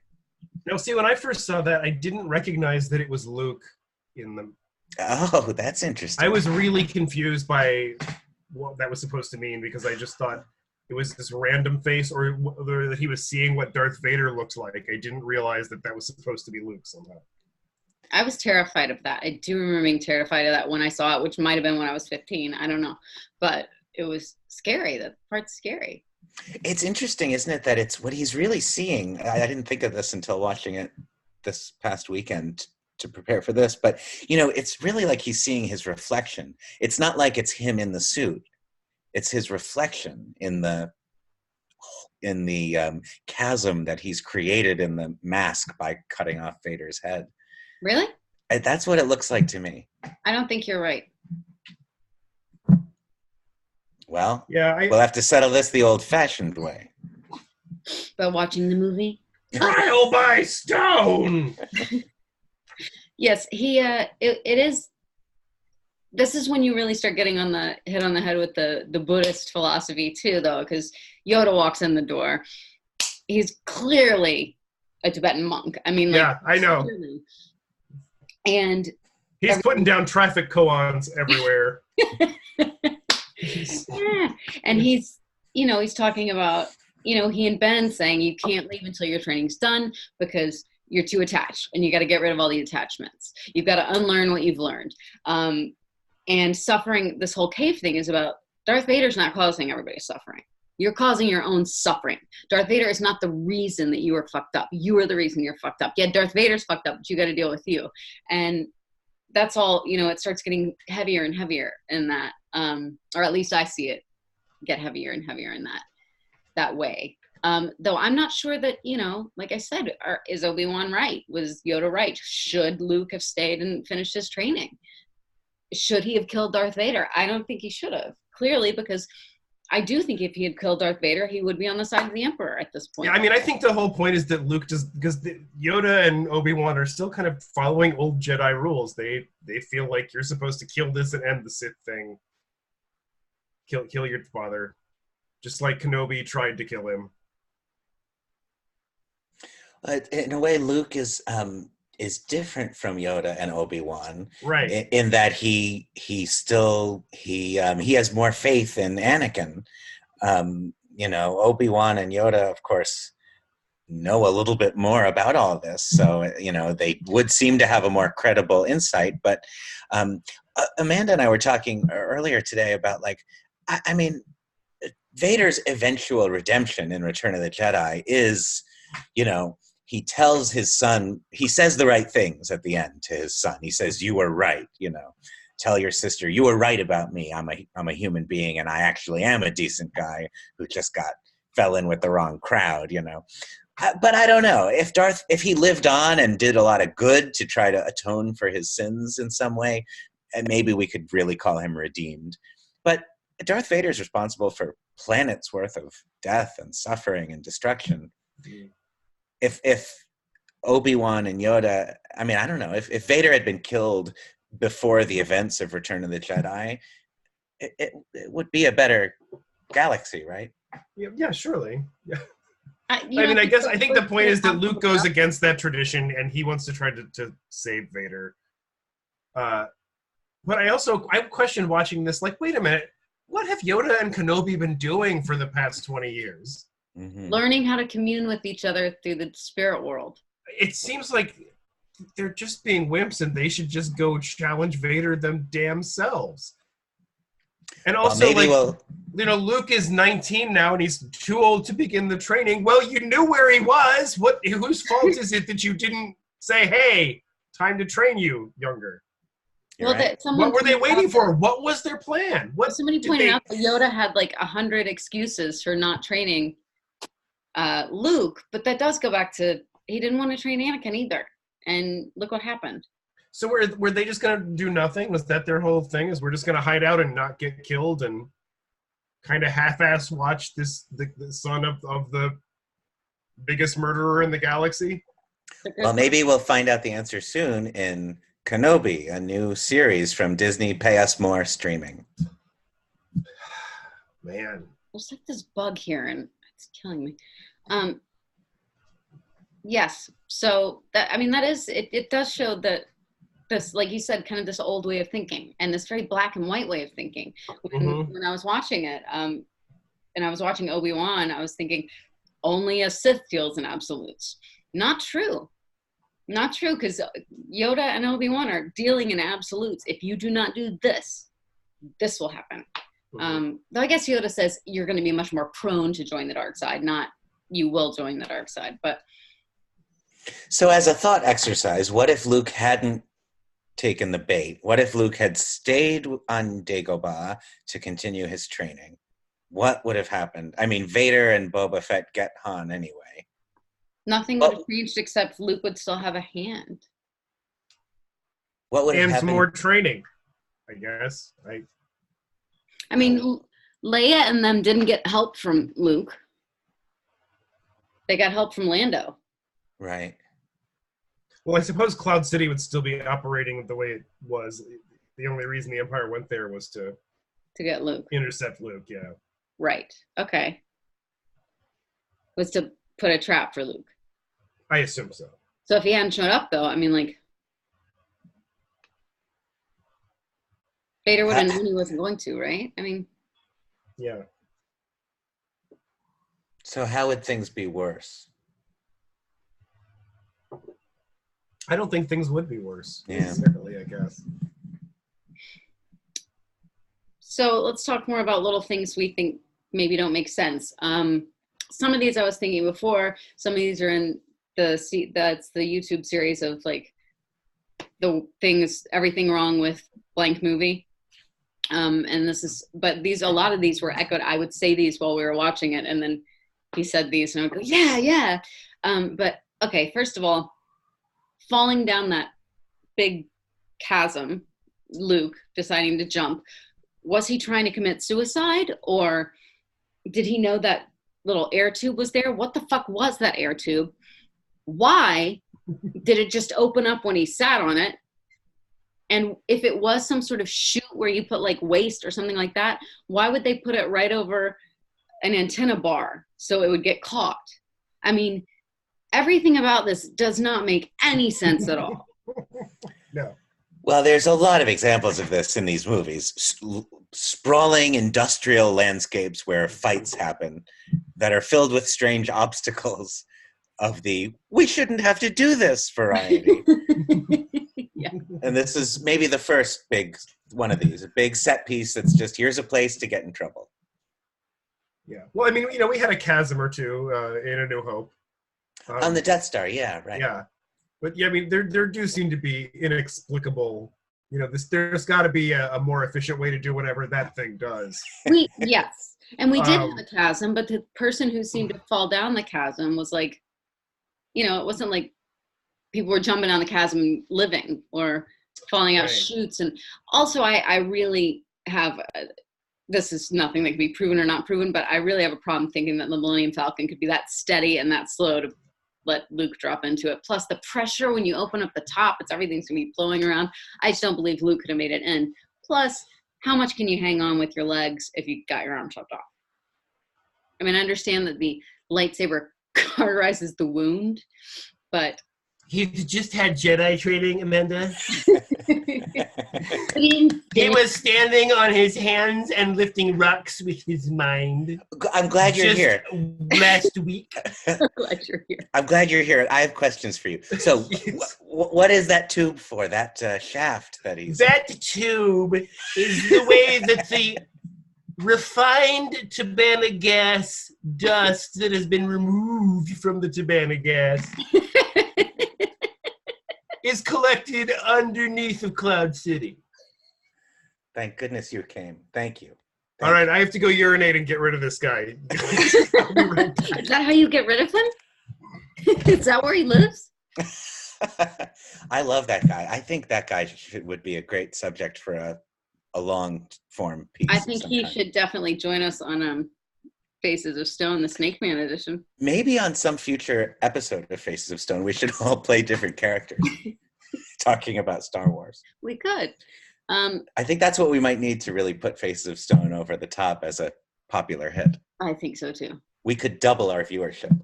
C: No, see, when I first saw that, I didn't recognize that it was Luke in the...
A: Oh, that's interesting.
C: I was really confused by what that was supposed to mean, because I just thought it was this random face, or that he was seeing what Darth Vader looked like. I didn't realize that that was supposed to be Luke somehow.
B: I was terrified of that. I do remember being terrified of that when I saw it, which might have been when I was 15. I don't know. But it was scary. That part's scary.
A: It's interesting, isn't it, that it's what he's really seeing. I didn't think of this until watching it this past weekend to prepare for this. But, you know, it's really like he's seeing his reflection. It's not like it's him in the suit. It's his reflection in the chasm that he's created in the mask by cutting off Vader's head.
B: Really?
A: That's what it looks like to me.
B: I don't think you're right.
A: Well,
C: yeah,
A: we'll have to settle this the old-fashioned way.
B: By watching the movie?
C: Trial by stone!
B: Yes, it is. This is when you really start getting hit on the head with the Buddhist philosophy too, though, because Yoda walks in the door. He's clearly a Tibetan monk. I mean, like,
C: yeah, I know.
B: Clearly. And
C: he's putting down traffic koans everywhere.
B: Yeah. And he's talking about, he and Ben saying you can't leave until your training's done because you're too attached and you got to get rid of all the attachments. You've got to unlearn what you've learned. And suffering, this whole cave thing is about Darth Vader's not causing everybody suffering. You're causing your own suffering. Darth Vader is not the reason that you are fucked up. You are the reason you're fucked up. Yeah, Darth Vader's fucked up, but you got to deal with you. And that's all, it starts getting heavier and heavier in that. Or at least I see it get heavier and heavier in that way. Though I'm not sure that, like I said, is Obi-Wan right? Was Yoda right? Should Luke have stayed and finished his training? Should he have killed Darth Vader? I don't think he should have, clearly, because I do think if he had killed Darth Vader, he would be on the side of the Emperor at this point.
C: Yeah, I mean, I think the whole point is that Luke just, because Yoda and Obi-Wan are still kind of following old Jedi rules. They feel like you're supposed to kill this and end the Sith thing. Kill your father. Just like Kenobi tried to kill him.
A: In a way, Luke is different from Yoda and Obi-Wan,
C: right?
A: In that he has more faith in Anakin. Obi-Wan and Yoda, of course, know a little bit more about all this, so they would seem to have a more credible insight. But Amanda and I were talking earlier today about, like, I mean, Vader's eventual redemption in Return of the Jedi is, he tells his son, he says the right things at the end to his son. He says, "You were right, tell your sister, you were right about me. I'm a human being, and I actually am a decent guy who just fell in with the wrong crowd, But I don't know. If he lived on and did a lot of good to try to atone for his sins in some way, and maybe we could really call him redeemed. But Darth Vader is responsible for planets worth of death and suffering and destruction. Mm-hmm. If Obi-Wan and Yoda, I mean, I don't know, if Vader had been killed before the events of Return of the Jedi, it would be a better galaxy, right?
C: Yeah, surely. Yeah.
B: I
C: think the point is that Luke goes against that tradition and he wants to try to save Vader. But I question watching this, like, wait a minute, what have Yoda and Kenobi been doing for the past 20 years?
B: Mm-hmm. Learning how to commune with each other through the spirit world.
C: It seems like they're just being wimps and they should just go challenge Vader them damn selves. And also, Luke is 19 now and he's too old to begin the training. Well, you knew where he was. Whose fault is it that you didn't say, "Hey, time to train you younger"?
B: Well,
A: right.
C: What were they waiting for? What was their plan?
B: Somebody pointed out that Yoda had like 100 excuses for not training Luke, but that does go back to he didn't want to train Anakin either. And look what happened.
C: So were they just going to do nothing? Was that their whole thing? Is we're just going to hide out and not get killed and kind of half-ass watch the son of the biggest murderer in the galaxy?
A: Well, maybe we'll find out the answer soon in Kenobi, a new series from Disney. Pay us more streaming.
C: Man.
B: There's like this bug here and it's killing me. Yes. So that is, it does show that this, like you said, kind of this old way of thinking and this very black and white way of thinking. When I was watching it, and I was watching Obi-Wan, I was thinking only a Sith deals in absolutes. Not true. Not true, because Yoda and Obi-Wan are dealing in absolutes. If you do not do this, this will happen. Though I guess Yoda says you're going to be much more prone to join the dark side, not you will join the dark side. But
A: so as a thought exercise, what if Luke hadn't taken the bait? What if Luke had stayed on Dagobah to continue his training? What would have happened? I mean, Vader and Boba Fett get Han anyway.
B: Nothing would have changed except Luke would still have a hand.
A: What would have
C: and
A: happened?
C: some more training, I guess.
B: I mean, Leia and them didn't get help from Luke. They got help from Lando.
A: Right.
C: Well, I suppose Cloud City would still be operating the way it was. The only reason the Empire went there was to
B: get Luke.
C: Intercept Luke, yeah.
B: Right. Okay. Was to put a trap for Luke.
C: I assume so.
B: So if he hadn't shown up, though, I mean, like, Vader would have known he wasn't going to, right? I mean,
C: yeah.
A: So how would things be worse?
C: I don't think things would be worse,
A: Yeah.
C: necessarily, I guess.
B: So let's talk more about little things we think maybe don't make sense. Some of these I was thinking before. Some of these are in that's the YouTube series of like the things, everything wrong with blank movie. And this is, but a lot of these were echoed. I would say these while we were watching it, and then he said these, and I would go, yeah. But okay, first of all, falling down that big chasm, Luke deciding to jump. Was he trying to commit suicide, or did he know that little air tube was there? What the fuck was that air tube? Why did it just open up when he sat on it? And if it was some sort of chute where you put like waste or something like that, why would they put it right over an antenna bar so it would get caught? I mean, everything about this does not make any sense at all.
C: No.
A: Well, there's a lot of examples of this in these movies. Sprawling industrial landscapes where fights happen that are filled with strange obstacles of the we shouldn't have to do this variety.
B: Yeah.
A: And this is maybe the first big one of these, a big set piece that's just here's a place to get in trouble.
C: Yeah. Well, I mean, we had a chasm or two in A New Hope.
A: On the Death Star, yeah, right.
C: Yeah. But yeah, I mean, there do seem to be inexplicable, there's got to be a more efficient way to do whatever that thing does.
B: Yes. And we did have a chasm, but the person who seemed to fall down the chasm was like, it wasn't like people were jumping down the chasm living or falling out chutes. And also I really have, this is nothing that can be proven or not proven, but I really have a problem thinking that the Millennium Falcon could be that steady and that slow to let Luke drop into it. Plus the pressure when you open up the top, everything's gonna be flowing around. I just don't believe Luke could have made it in. Plus, how much can you hang on with your legs if you got your arm chopped off? I mean, I understand that the lightsaber cauterizes the wound, but
D: he just had Jedi training, Amanda.
B: He
D: was standing on his hands and lifting rocks with his mind.
A: I'm glad you're here.
D: Last week.
B: I'm glad you're here.
A: I'm glad you're here. I have questions for you. So,
D: Yes.
A: what is that tube for? That shaft that he's...
D: That tube is the way that the refined Tabana gas dust that has been removed from the Tabana gas is collected underneath of Cloud City.
A: Thank goodness you came. Thank you.
C: All right, I have to go urinate and get rid of this guy.
B: Is that how you get rid of him? Is that where he lives?
A: I love that guy. I think that guy would be a great subject for a long form piece.
B: I think he should definitely join us on Faces of Stone, the Snake Man edition.
A: Maybe on some future episode of Faces of Stone, we should all play different characters talking about Star Wars.
B: We could.
A: I think that's what we might need to really put Faces of Stone over the top as a popular hit.
B: I think so too.
A: We could double our viewership.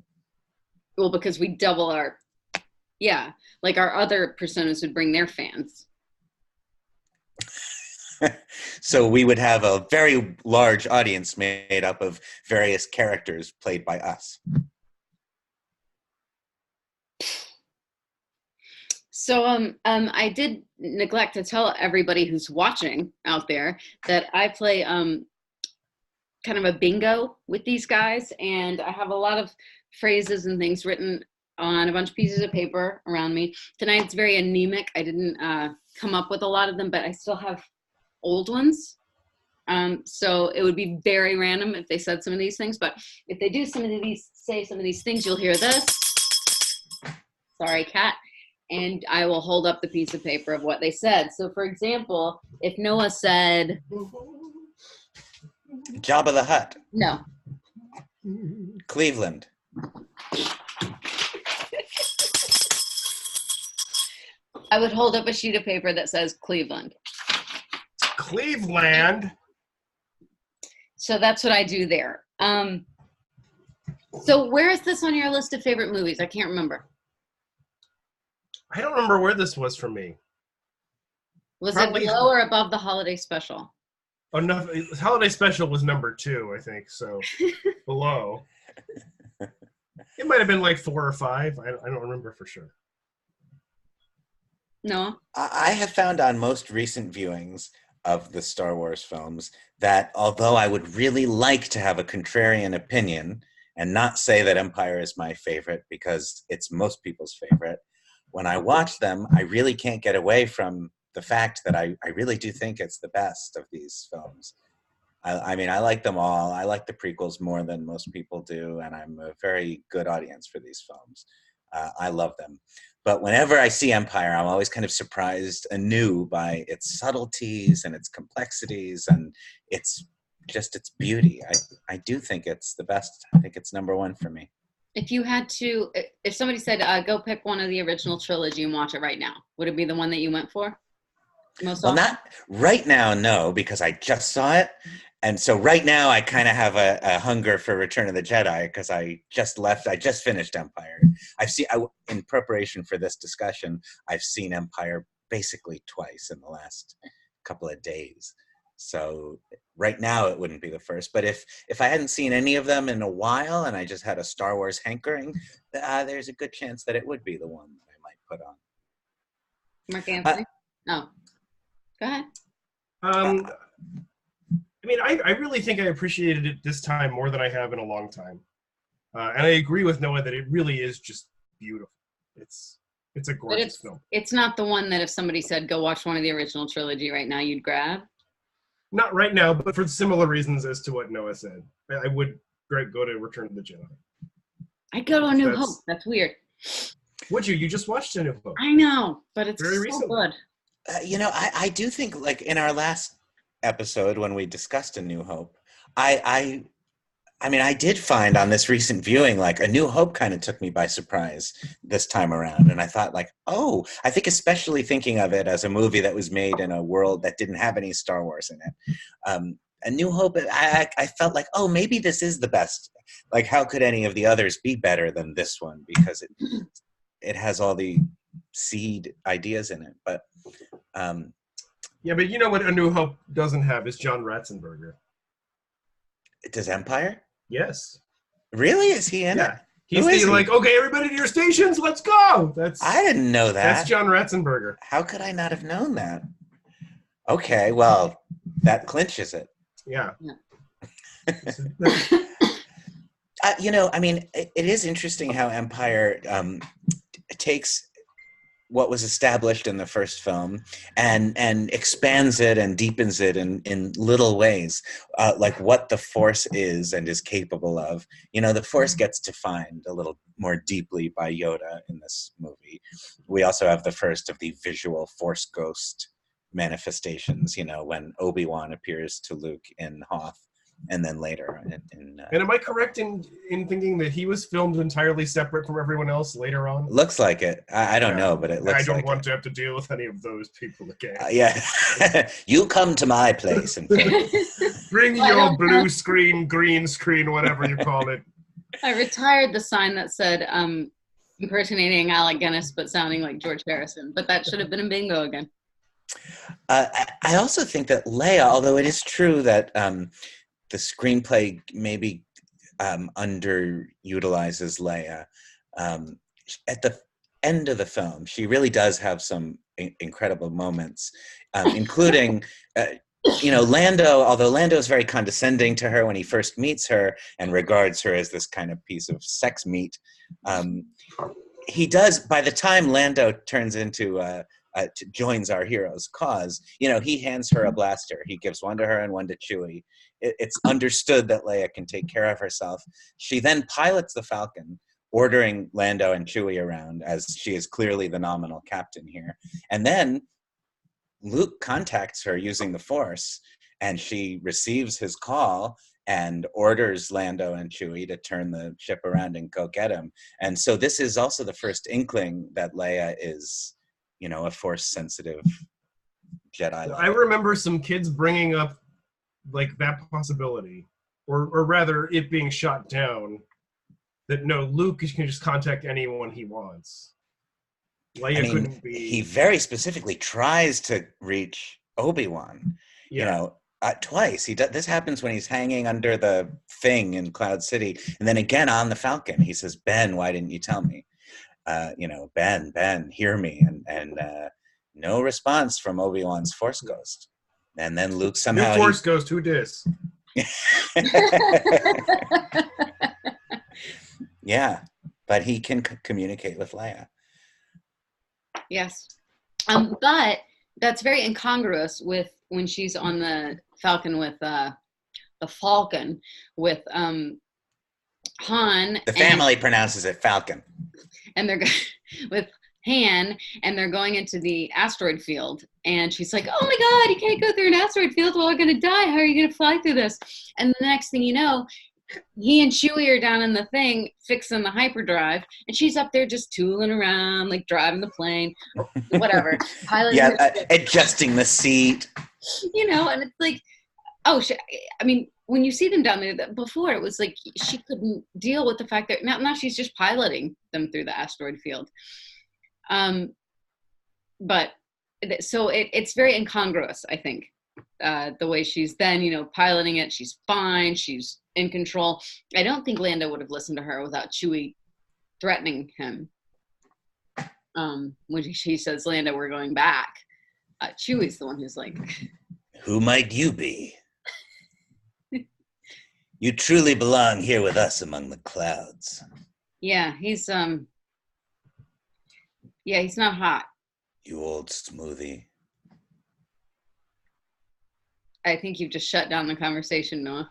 B: Well, because we double our, like our other personas would bring their fans.
A: So we would have a very large audience made up of various characters played by us.
B: So I did neglect to tell everybody who's watching out there that I play kind of a bingo with these guys, and I have a lot of phrases and things written on a bunch of pieces of paper around me. Tonight's very anemic. I didn't come up with a lot of them, but I still have old ones. So it would be very random if they said some of these things, but if they do say some of these things, you'll hear this. Sorry, cat. And I will hold up the piece of paper of what they said. So for example, if Noah said,
A: Jabba the Hutt.
B: no.
A: Cleveland.
B: I would hold up a sheet of paper that says Cleveland.
C: Cleveland.
B: So that's what I do there. So where is this on your list of favorite movies? I can't remember.
C: I don't remember where this was for me.
B: Was
C: Probably-
B: it below or above the holiday special?
C: Oh no, Holiday Special was number 2, I think. So below. It might have been like 4 or 5. I don't remember for sure.
B: No.
A: I have found on most recent viewings of the Star Wars films that although I would really like to have a contrarian opinion and not say that Empire is my favorite because it's most people's favorite, when I watch them, I really can't get away from the fact that I really do think it's the best of these films. I mean, I like them all. I like the prequels more than most people do, and I'm a very good audience for these films. I love them. But whenever I see Empire, I'm always kind of surprised anew by its subtleties and its complexities and its beauty. I do think it's the best. I think it's number 1 for me.
B: If you had to, if somebody said, go pick one of the original trilogy and watch it right now, would it be the one that you went for? Most
A: Well,
B: often?
A: not right now, no, because I just saw it. And so right now I kind of have a hunger for Return of the Jedi because I just finished Empire. In preparation for this discussion, I've seen Empire basically twice in the last couple of days. So right now it wouldn't be the first, but if I hadn't seen any of them in a while and I just had a Star Wars hankering, there's a good chance that it would be the one that I might put on.
B: Marc-Anthony? No. Go ahead.
C: I mean, I really think I appreciated it this time more than I have in a long time. And I agree with Noah that it really is just beautiful. It's a gorgeous film.
B: It's not the one that if somebody said, go watch one of the original trilogy right now, you'd grab?
C: Not right now, but for similar reasons as to what Noah said. I would go to Return of the Jedi.
B: I'd go to A New Hope. That's weird.
C: Would you? You just watched A New Hope.
B: I know, but it's
C: Very
B: so
C: recently.
B: good.
A: I do think, like, in our last episode when we discussed A New Hope, I mean, I did find on this recent viewing, like, A New Hope kind of took me by surprise this time around. And I thought, like, oh, I think especially thinking of it as a movie that was made in a world that didn't have any Star Wars in it. A New Hope, I felt like, oh, maybe this is the best. Like, how could any of the others be better than this one? Because it has all the seed ideas in it. But
C: yeah, but you know what A New Hope doesn't have is John Ratzenberger.
A: Does Empire?
C: Yes.
A: Really? Is he in it?
C: He's like, okay, everybody to your stations, let's go.
A: I didn't know that.
C: That's John Ratzenberger.
A: How could I not have known that? Okay, well, that clinches it.
C: Yeah.
A: I mean, it is interesting how Empire takes what was established in the first film and expands it and deepens it in little ways, like what the Force is and is capable of. You know, the Force gets defined a little more deeply by Yoda in this movie. We also have the first of the visual Force ghost manifestations, you know, when Obi-Wan appears to Luke in Hoth, and then later. And
C: am I correct in thinking that he was filmed entirely separate from everyone else later on?
A: Looks like it. I don't know, but it looks like it.
C: I don't want to have to deal with any of those people again.
A: Yeah. You come to my place. And
C: bring your blue screen, green screen, whatever you call it.
B: I retired the sign that said impersonating Alec Guinness but sounding like George Harrison, but that should have been a bingo again.
A: I also think that Leia, although it is true that the screenplay maybe underutilizes Leia, at the end of the film, she really does have some incredible moments, including, Lando, although Lando is very condescending to her when he first meets her and regards her as this kind of piece of sex meat, he does, by the time Lando turns into joins our hero's cause, he hands her a blaster. He gives one to her and one to Chewie. It's understood that Leia can take care of herself. She then pilots the Falcon, ordering Lando and Chewie around, as she is clearly the nominal captain here. And then Luke contacts her using the Force, and she receives his call and orders Lando and Chewie to turn the ship around and go get him. And so this is also the first inkling that Leia is, a Force-sensitive Jedi.
C: I remember some kids bringing up like that possibility, or rather it being shot down, that no, Luke can just contact anyone he wants. Leia couldn't be.
A: He very specifically tries to reach Obi-Wan, twice. This happens when he's hanging under the thing in Cloud City, and then again on the Falcon. He says, "Ben, why didn't you tell me? Ben, hear me." And no response from Obi-Wan's Force Ghost. And then Luke somehow...
C: New Force Ghost, who dis?
A: Yeah, but he can communicate with Leia.
B: Yes. But that's very incongruous with when she's on the Falcon with Han.
A: The family pronounces it Falcon.
B: And they're with Han, and they're going into the asteroid field, and she's like, "Oh my God, you can't go through an asteroid field. Well, we're gonna die. How are you gonna fly through this?" And the next thing you know, he and Chewie are down in the thing fixing the hyperdrive, and she's up there just tooling around, like driving the plane, whatever, piloting.
A: Adjusting the seat.
B: And it's like, when you see them down there, before it was like she couldn't deal with the fact that now she's just piloting them through the asteroid field. But so it's very incongruous, I think, the way she's then, piloting it. She's fine. She's in control. I don't think Lando would have listened to her without Chewie threatening him. When she says, "Lando, we're going back," Chewie's the one who's like,
A: "Who might you be? You truly belong here with us among the clouds."
B: Yeah, he's not hot.
A: You old smoothie.
B: I think you've just shut down the conversation, Noah.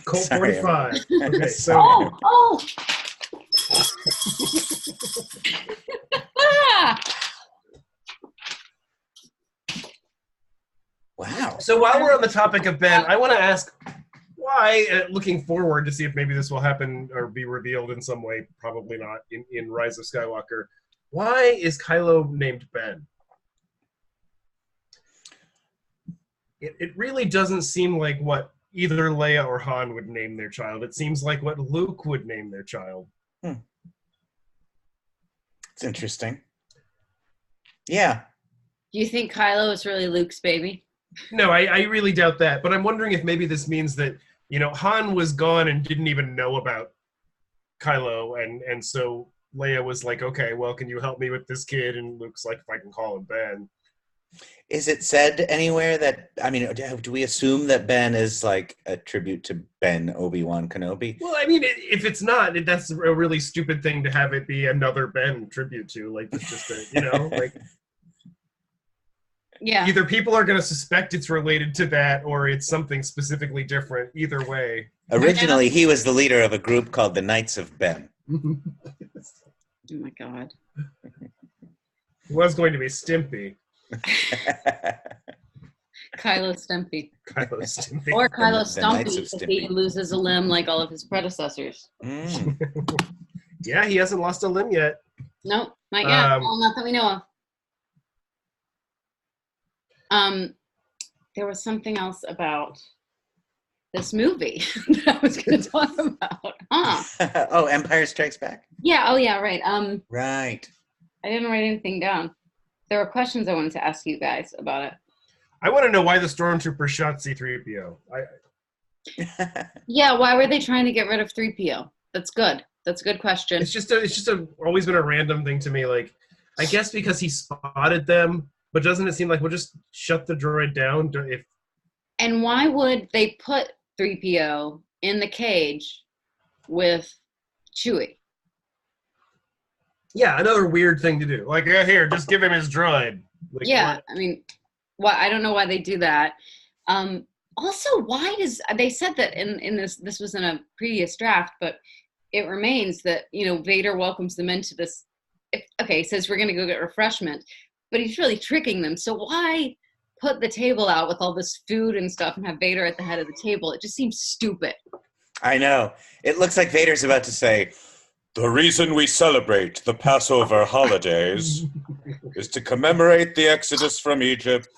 C: Colt 45. Okay, so.
B: Oh!
A: Wow.
C: So while we're on the topic of Ben, I want to ask why, looking forward to see if maybe this will happen or be revealed in some way, probably not, in Rise of Skywalker, why is Kylo named Ben? It really doesn't seem like what either Leia or Han would name their child. It seems like what Luke would name their child.
A: It's interesting. Yeah.
B: Do you think Kylo is really Luke's baby?
C: No, I really doubt that. But I'm wondering if maybe this means that, Han was gone and didn't even know about Kylo. And so Leia was like, "Okay, well, can you help me with this kid?" And Luke's like, "If I can call him Ben."
A: Is it said anywhere that, do we assume that Ben is like a tribute to Ben Obi-Wan Kenobi?
C: Well, if it's not, that's a really stupid thing to have it be another Ben tribute to. Like, it's just like...
B: Yeah.
C: Either people are going to suspect it's related to that, or it's something specifically different. Either way.
A: Originally, he was the leader of a group called the Knights of Ben.
B: Oh my God.
C: It was going to be Stimpy.
B: Kylo Stimpy.
C: Kylo Stimpy.
B: Or Kylo Stumpy if
A: Stimpy.
B: he loses a limb like all of his predecessors.
C: Yeah, he hasn't lost a limb yet.
B: Nope, not yet. Well, not that we know of. There was something else about this movie that I was going to talk about.
A: Oh, Empire Strikes Back?
B: Yeah, oh yeah, right.
A: Right.
B: I didn't write anything down. there were questions I wanted to ask you guys about it.
C: I want to know why the stormtrooper shot C-3PO.
B: Yeah, why were they trying to get rid of 3PO? That's good. That's a good question.
C: It's just always been a random thing to me. Like, I guess because he spotted them, but doesn't it seem like we'll just shut the droid down if?
B: And why would they put 3PO in the cage with Chewie?
C: Yeah, another weird thing to do. Like, here, just give him his droid. Like,
B: Yeah,
C: what?
B: I mean, I don't know why they do that. Also, why does they said that in this was in a previous draft, but it remains that Vader welcomes them into this. He says we're going to go get refreshment, but he's really tricking them. So why put the table out with all this food and stuff and have Vader at the head of the table? It just seems stupid.
A: I know. It looks like Vader's about to say, "The reason we celebrate the Passover holidays is to commemorate the Exodus from Egypt."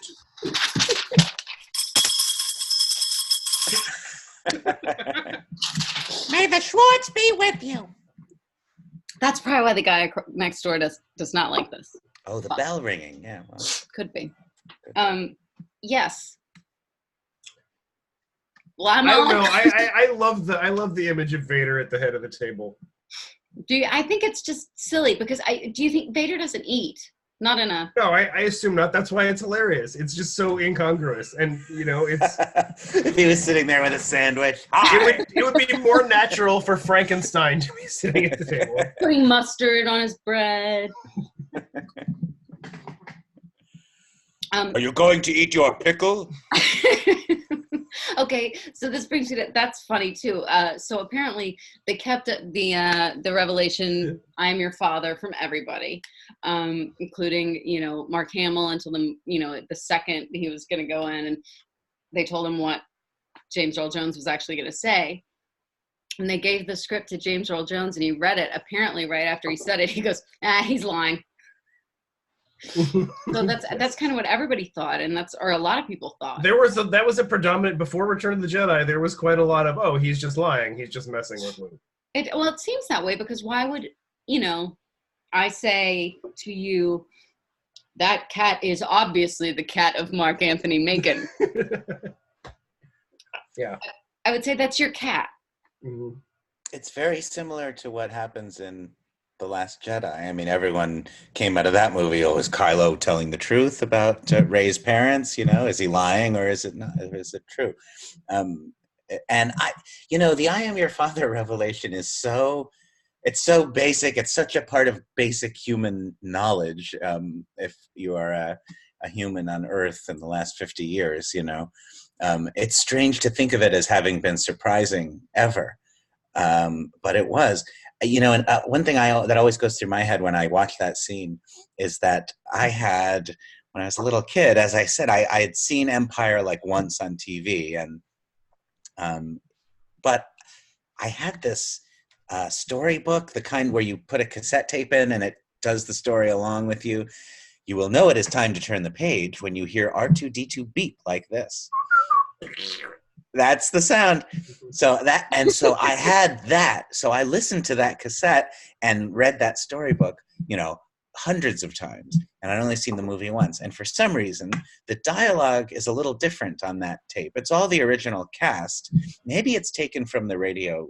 E: May the Schwartz be with you.
B: That's probably why the guy next door does not like this.
A: Oh, the bell ringing. Yeah. Well.
B: Could be. Yes. Well,
C: I don't know. I love the image of Vader at the head of the table.
B: I think it's just silly because do you think Vader doesn't eat? Not in a...
C: No, I assume not. That's why it's hilarious. It's just so incongruous. And, it's...
A: If he was sitting there with a sandwich.
C: It would be more natural for Frankenstein to be sitting at the table.
B: Putting mustard on his bread.
A: Are you going to eat your pickle?
B: Okay, so this brings you to, that's funny too. So apparently they kept the revelation, "I am your father," from everybody, including Mark Hamill until the second he was going to go in, and they told him what James Earl Jones was actually going to say, and they gave the script to James Earl Jones, and he read it. Apparently, right after he said it, he goes, "He's lying." So that's kind of what everybody thought, and or a lot of people thought.
C: That was a predominant before Return of the Jedi. There was quite a lot of, "Oh, he's just lying. He's just messing with Luke."
B: It seems that way because why would I say to you, that cat is obviously the cat of Marc-Anthony Macon.
C: Yeah,
B: I would say that's your cat.
C: Mm-hmm.
A: It's very similar to what happens in The Last Jedi. I mean, everyone came out of that movie, "Oh, is Kylo telling the truth about Rey's parents? Is he lying or is it not? Is it true?" And the "I am your father" revelation is it's so basic. It's such a part of basic human knowledge. If you are a human on Earth in the last 50 years, it's strange to think of it as having been surprising ever. But it was. And one thing that always goes through my head when I watch that scene is that I had, when I was a little kid, as I said, I had seen Empire like once on TV, but I had this storybook, the kind where you put a cassette tape in and it does the story along with you. You will know it is time to turn the page when you hear R2-D2 beep like this. That's the sound. So I had that. So I listened to that cassette and read that storybook, hundreds of times. And I'd only seen the movie once. And for some reason, the dialogue is a little different on that tape. It's all the original cast. Maybe it's taken from the radio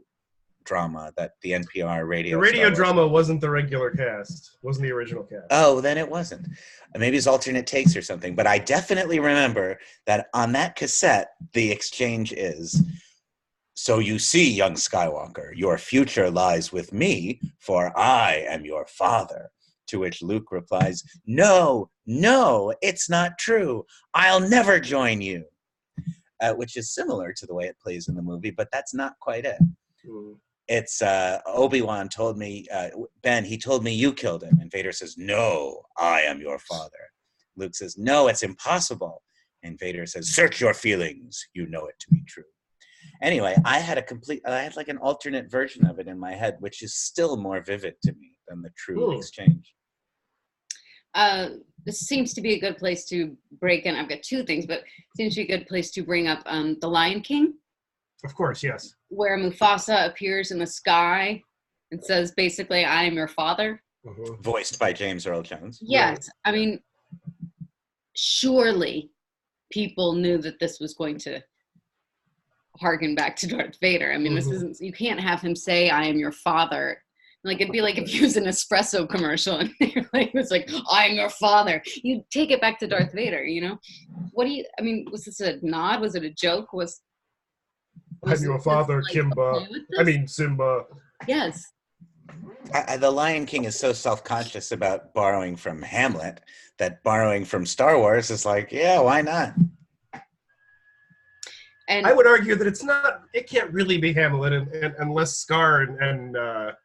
A: drama that the NPR radio.
C: The radio drama wasn't the regular cast. Wasn't the original cast.
A: Oh, then it wasn't. Maybe it's alternate takes or something. But I definitely remember that on that cassette, the exchange is, "So you see, young Skywalker, your future lies with me, for I am your father." To which Luke replies, "No, it's not true. I'll never join you." Which is similar to the way it plays in the movie, but that's not quite it.
C: Mm.
A: It's Obi-Wan told me, "Ben, he told me you killed him." And Vader says, "No, I am your father." Luke says, "No, it's impossible." And Vader says, "Search your feelings. You know it to be true." Anyway, I had like an alternate version of it in my head, which is still more vivid to me than the true exchange.
B: This seems to be a good place to break in. I've got two things, but it seems to be a good place to bring up The Lion King.
C: Of course, yes.
B: Where Mufasa appears in the sky and says, basically, "I am your father."
A: Voiced by James Earl Jones.
B: Yes. I mean, surely people knew that this was going to harken back to Darth Vader. I mean, this isn't, you can't have him say, I am your father. Like, it'd be like if he was an espresso commercial and it was like, I am your father. You take it back to Darth Vader, you know? What do you, I mean, was this a nod? Was it a joke? Was
C: I'm your father, like, Kimba. I mean, Simba.
B: Yes.
A: The Lion King is so self-conscious about borrowing from Hamlet that borrowing from Star Wars is like, yeah, why not?
C: And I would argue that it can't really be Hamlet unless Scar and the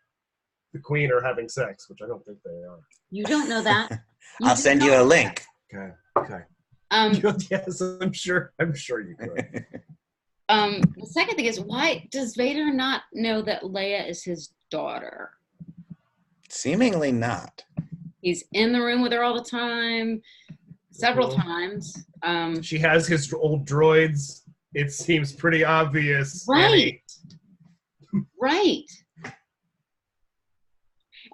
C: Queen are having sex, which I don't think they are.
B: You don't know that.
A: I'll send you a link.
C: Okay. Yes, I'm sure you could.
B: The second thing is, why does Vader not know that Leia is his daughter?
A: Seemingly not.
B: He's in the room with her all the time, several times.
C: She has his old droids. It seems pretty obvious.
B: Right. Right.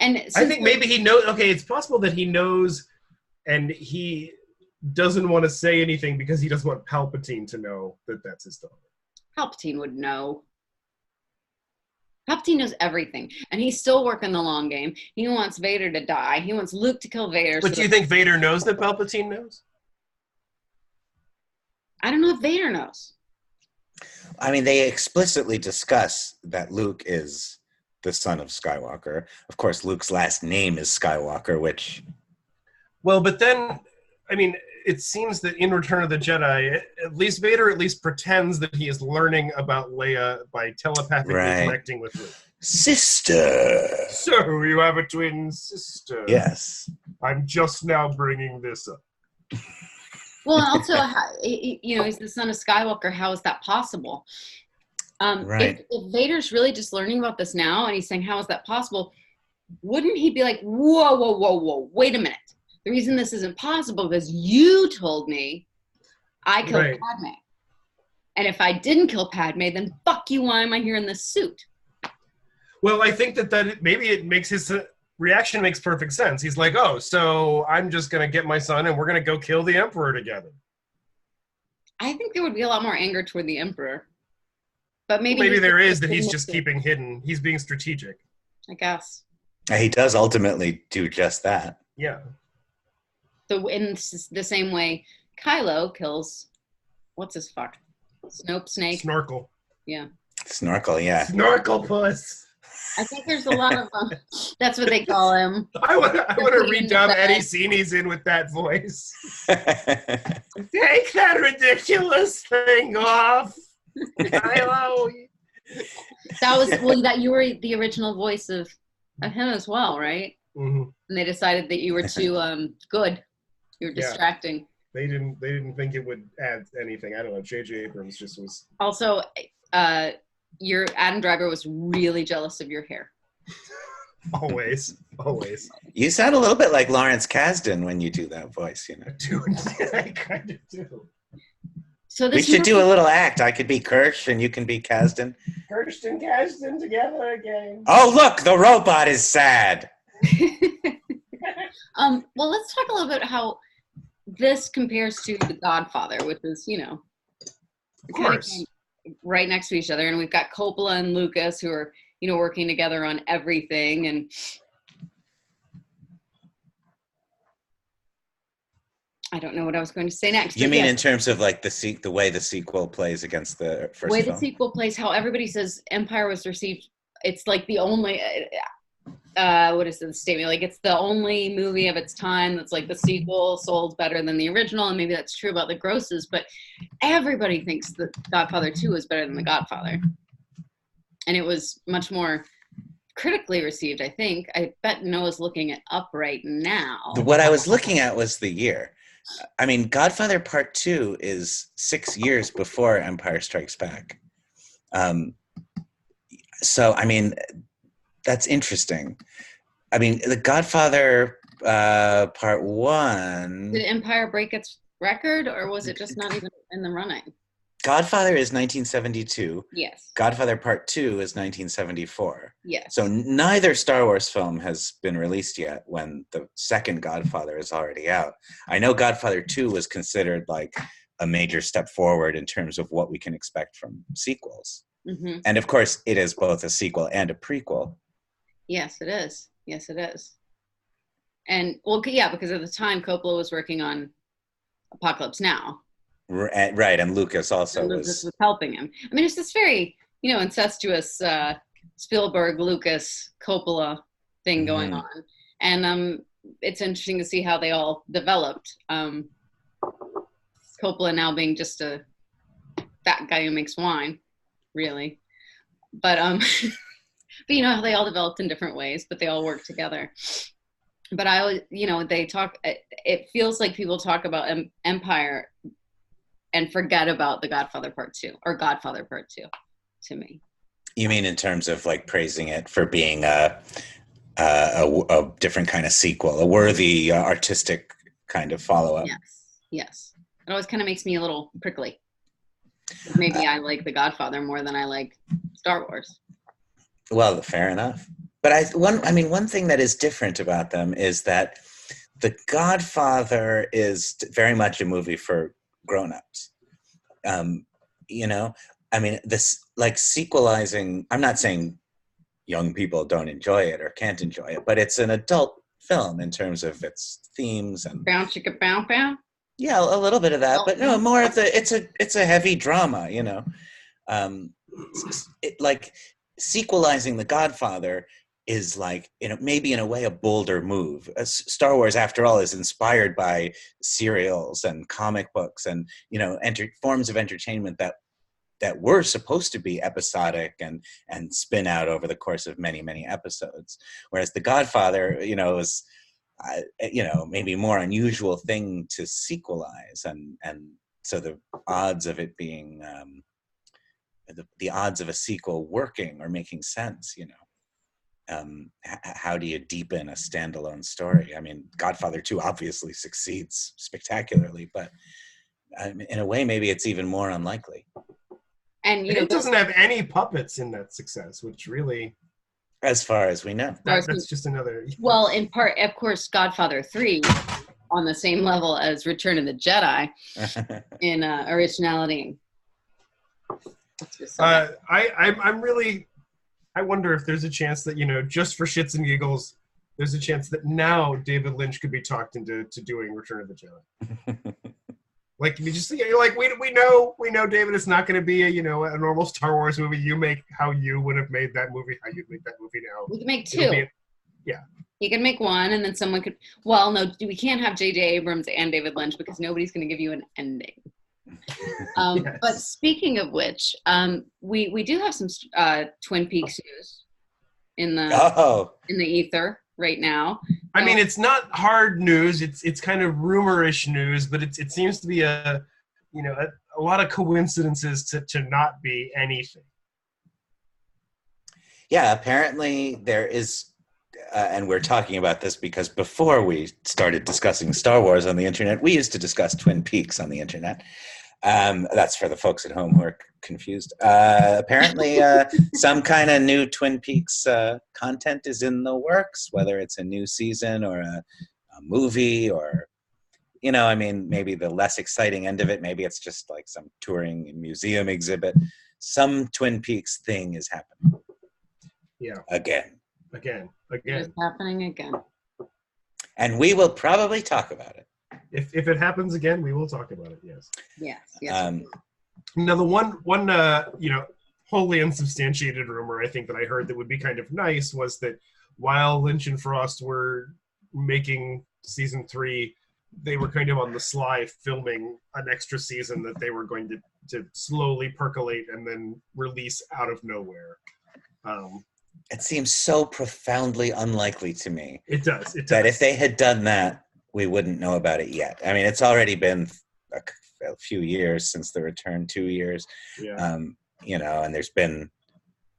B: And
C: I think maybe he knows. Okay, it's possible that he knows, and he doesn't want to say anything because he doesn't want Palpatine to know that that's his daughter.
B: Palpatine would know. Palpatine knows everything, and he's still working the long game. He wants Vader to die. He wants Luke to kill Vader.
C: But do you think Vader knows that Palpatine knows?
B: I don't know if Vader knows.
A: I mean, they explicitly discuss that Luke is the son of Skywalker. Of course, Luke's last name is Skywalker, which...
C: Well, but then, I mean, it seems that in Return of the Jedi, at least Vader pretends that he is learning about Leia by telepathically connecting with Luke.
A: Sister!
C: So, you have a twin sister.
A: Yes.
C: I'm just now bringing this up.
B: Well, and also, you know, he's the son of Skywalker. How is that possible?
A: Right.
B: If Vader's really just learning about this now, and he's saying, how is that possible? Wouldn't he be like, whoa, wait a minute. The reason this isn't possible is you told me I killed Padme. And if I didn't kill Padme, then fuck you, why am I here in this suit?
C: Well, I think that maybe it makes his reaction makes perfect sense. He's like, oh, so I'm just going to get my son and we're going to go kill the Emperor together.
B: I think there would be a lot more anger toward the Emperor. But maybe
C: there is that he's just keeping hidden. He's being strategic.
B: I guess.
A: He does ultimately do just that.
C: Yeah.
B: So in the same way, Kylo kills, what's his fuck? Snake?
C: Snorkel.
B: Yeah.
A: Snorkel, yeah.
C: Snorkel puss.
B: I think there's a lot of that's what they call him.
C: I want to redub Eddie Seeney's in with that voice. Take that ridiculous thing off. Kylo.
B: That you were the original voice of him as well, right?
C: Mm-hmm.
B: And they decided that you were too good. You were distracting.
C: They didn't think it would add anything. I don't know. J.J. Abrams just was.
B: Also, your Adam Driver was really jealous of your hair.
C: Always.
A: You sound a little bit like Lawrence Kasdan when you do that voice, you know.
C: I kind of do.
B: So
A: we should do a little act. I could be Kirsch and you can be Kasdan.
C: Kirsch and Kasdan together again.
A: Oh, look, the robot is sad.
B: Well, let's talk a little bit how this compares to The Godfather, which is, you know, kind of right next to each other. And we've got Coppola and Lucas who are, you know, working together on everything. And I don't know what I was going to say next.
A: You mean in terms of like the way the sequel plays against the first film?
B: The way the sequel plays, how everybody says Empire was received. It's like the only, what is the statement? Like it's the only movie of its time that's like the sequel sold better than the original. And maybe that's true about the grosses, but everybody thinks that Godfather 2 is better than The Godfather. And it was much more critically received, I think. I bet Noah's looking it up right now.
A: What I was looking at was the year. I mean, Godfather Part 2 is 6 years before Empire Strikes Back. So, I mean, that's interesting. I mean, The Godfather Part 1...
B: Did Empire break its record, or was it just not even in the running?
A: Godfather is 1972.
B: Yes.
A: Godfather Part 2 is 1974.
B: Yes.
A: So neither Star Wars film has been released yet when the second Godfather is already out. I know Godfather 2 was considered like a major step forward in terms of what we can expect from sequels.
B: Mm-hmm.
A: And of course, it is both a sequel and a prequel.
B: Yes, it is. Yes, it is. And well, yeah, because at the time Coppola was working on Apocalypse Now.
A: Right, and Lucas also
B: was helping him. I mean, it's this very, incestuous Spielberg, Lucas, Coppola thing going on. And it's interesting to see how they all developed. Coppola now being just a fat guy who makes wine, really. But but you know how they all developed in different ways, but they all work together. But I always, they talk, it feels like people talk about Empire and forget about The Godfather Part 2 or Godfather Part 2 to me.
A: You mean in terms of like praising it for being a different kind of sequel, a worthy artistic kind of follow-up?
B: Yes. It always kind of makes me a little prickly. Maybe I like The Godfather more than I like Star Wars.
A: Well, fair enough. But one thing that is different about them is that The Godfather is very much a movie for grown-ups. This like sequelizing, I'm not saying young people don't enjoy it or can't enjoy it, but it's an adult film in terms of its themes and
B: bow chicka bow bow.
A: Yeah, a little bit of that, but no, more of the it's a heavy drama, like sequelizing The Godfather is like, maybe in a way a bolder move. Star Wars, after all, is inspired by serials and comic books and, forms of entertainment that were supposed to be episodic and spin out over the course of many, many episodes. Whereas The Godfather, is, maybe more unusual thing to sequelize. And so the odds of it being, the odds of a sequel working or making sense, how do you deepen a standalone story? I mean, Godfather 2 obviously succeeds spectacularly, but in a way, maybe it's even more unlikely.
C: And it doesn't have any puppets in that success, which really,
A: as far as we know,
C: that's just another.
B: Well, in part, of course, Godfather 3 on the same level as Return of the Jedi in originality.
C: I wonder if there's a chance that, just for shits and giggles, there's a chance that now David Lynch could be talked into doing Return of the Jedi. Like, we know David, it's not going to be a normal Star Wars movie. You make how you would have made that movie, how you'd make that movie now.
B: We can make two. You can make one, and then someone could. Well, no, we can't have J.J. Abrams and David Lynch because nobody's going to give you an ending.
C: Yes.
B: But speaking of which, we do have some Twin Peaks news in the ether right now.
C: I mean, it's not hard news. It's kind of rumorish news, but it seems to be a lot of coincidences to not be anything.
A: Yeah, apparently there is, and we're talking about this because before we started discussing Star Wars on the internet, we used to discuss Twin Peaks on the internet. That's for the folks at home who are confused. Apparently, some kind of new Twin Peaks content is in the works, whether it's a new season or a movie or, maybe the less exciting end of it. Maybe it's just like some touring museum exhibit. Some Twin Peaks thing is happening.
C: Yeah.
A: Again.
B: It's happening again.
A: And we will probably talk about it.
C: If it happens again, we will talk about it. Yes.
B: Yes.
C: Now, the one wholly unsubstantiated rumor I think that I heard that would be kind of nice was that while Lynch and Frost were making season 3, they were kind of on the sly filming an extra season that they were going to slowly percolate and then release out of nowhere.
A: It seems so profoundly unlikely to me.
C: It does.
A: That if they had done that, we wouldn't know about it yet. I mean, it's already been a few years since the return, 2 years.
C: Yeah.
A: And there's been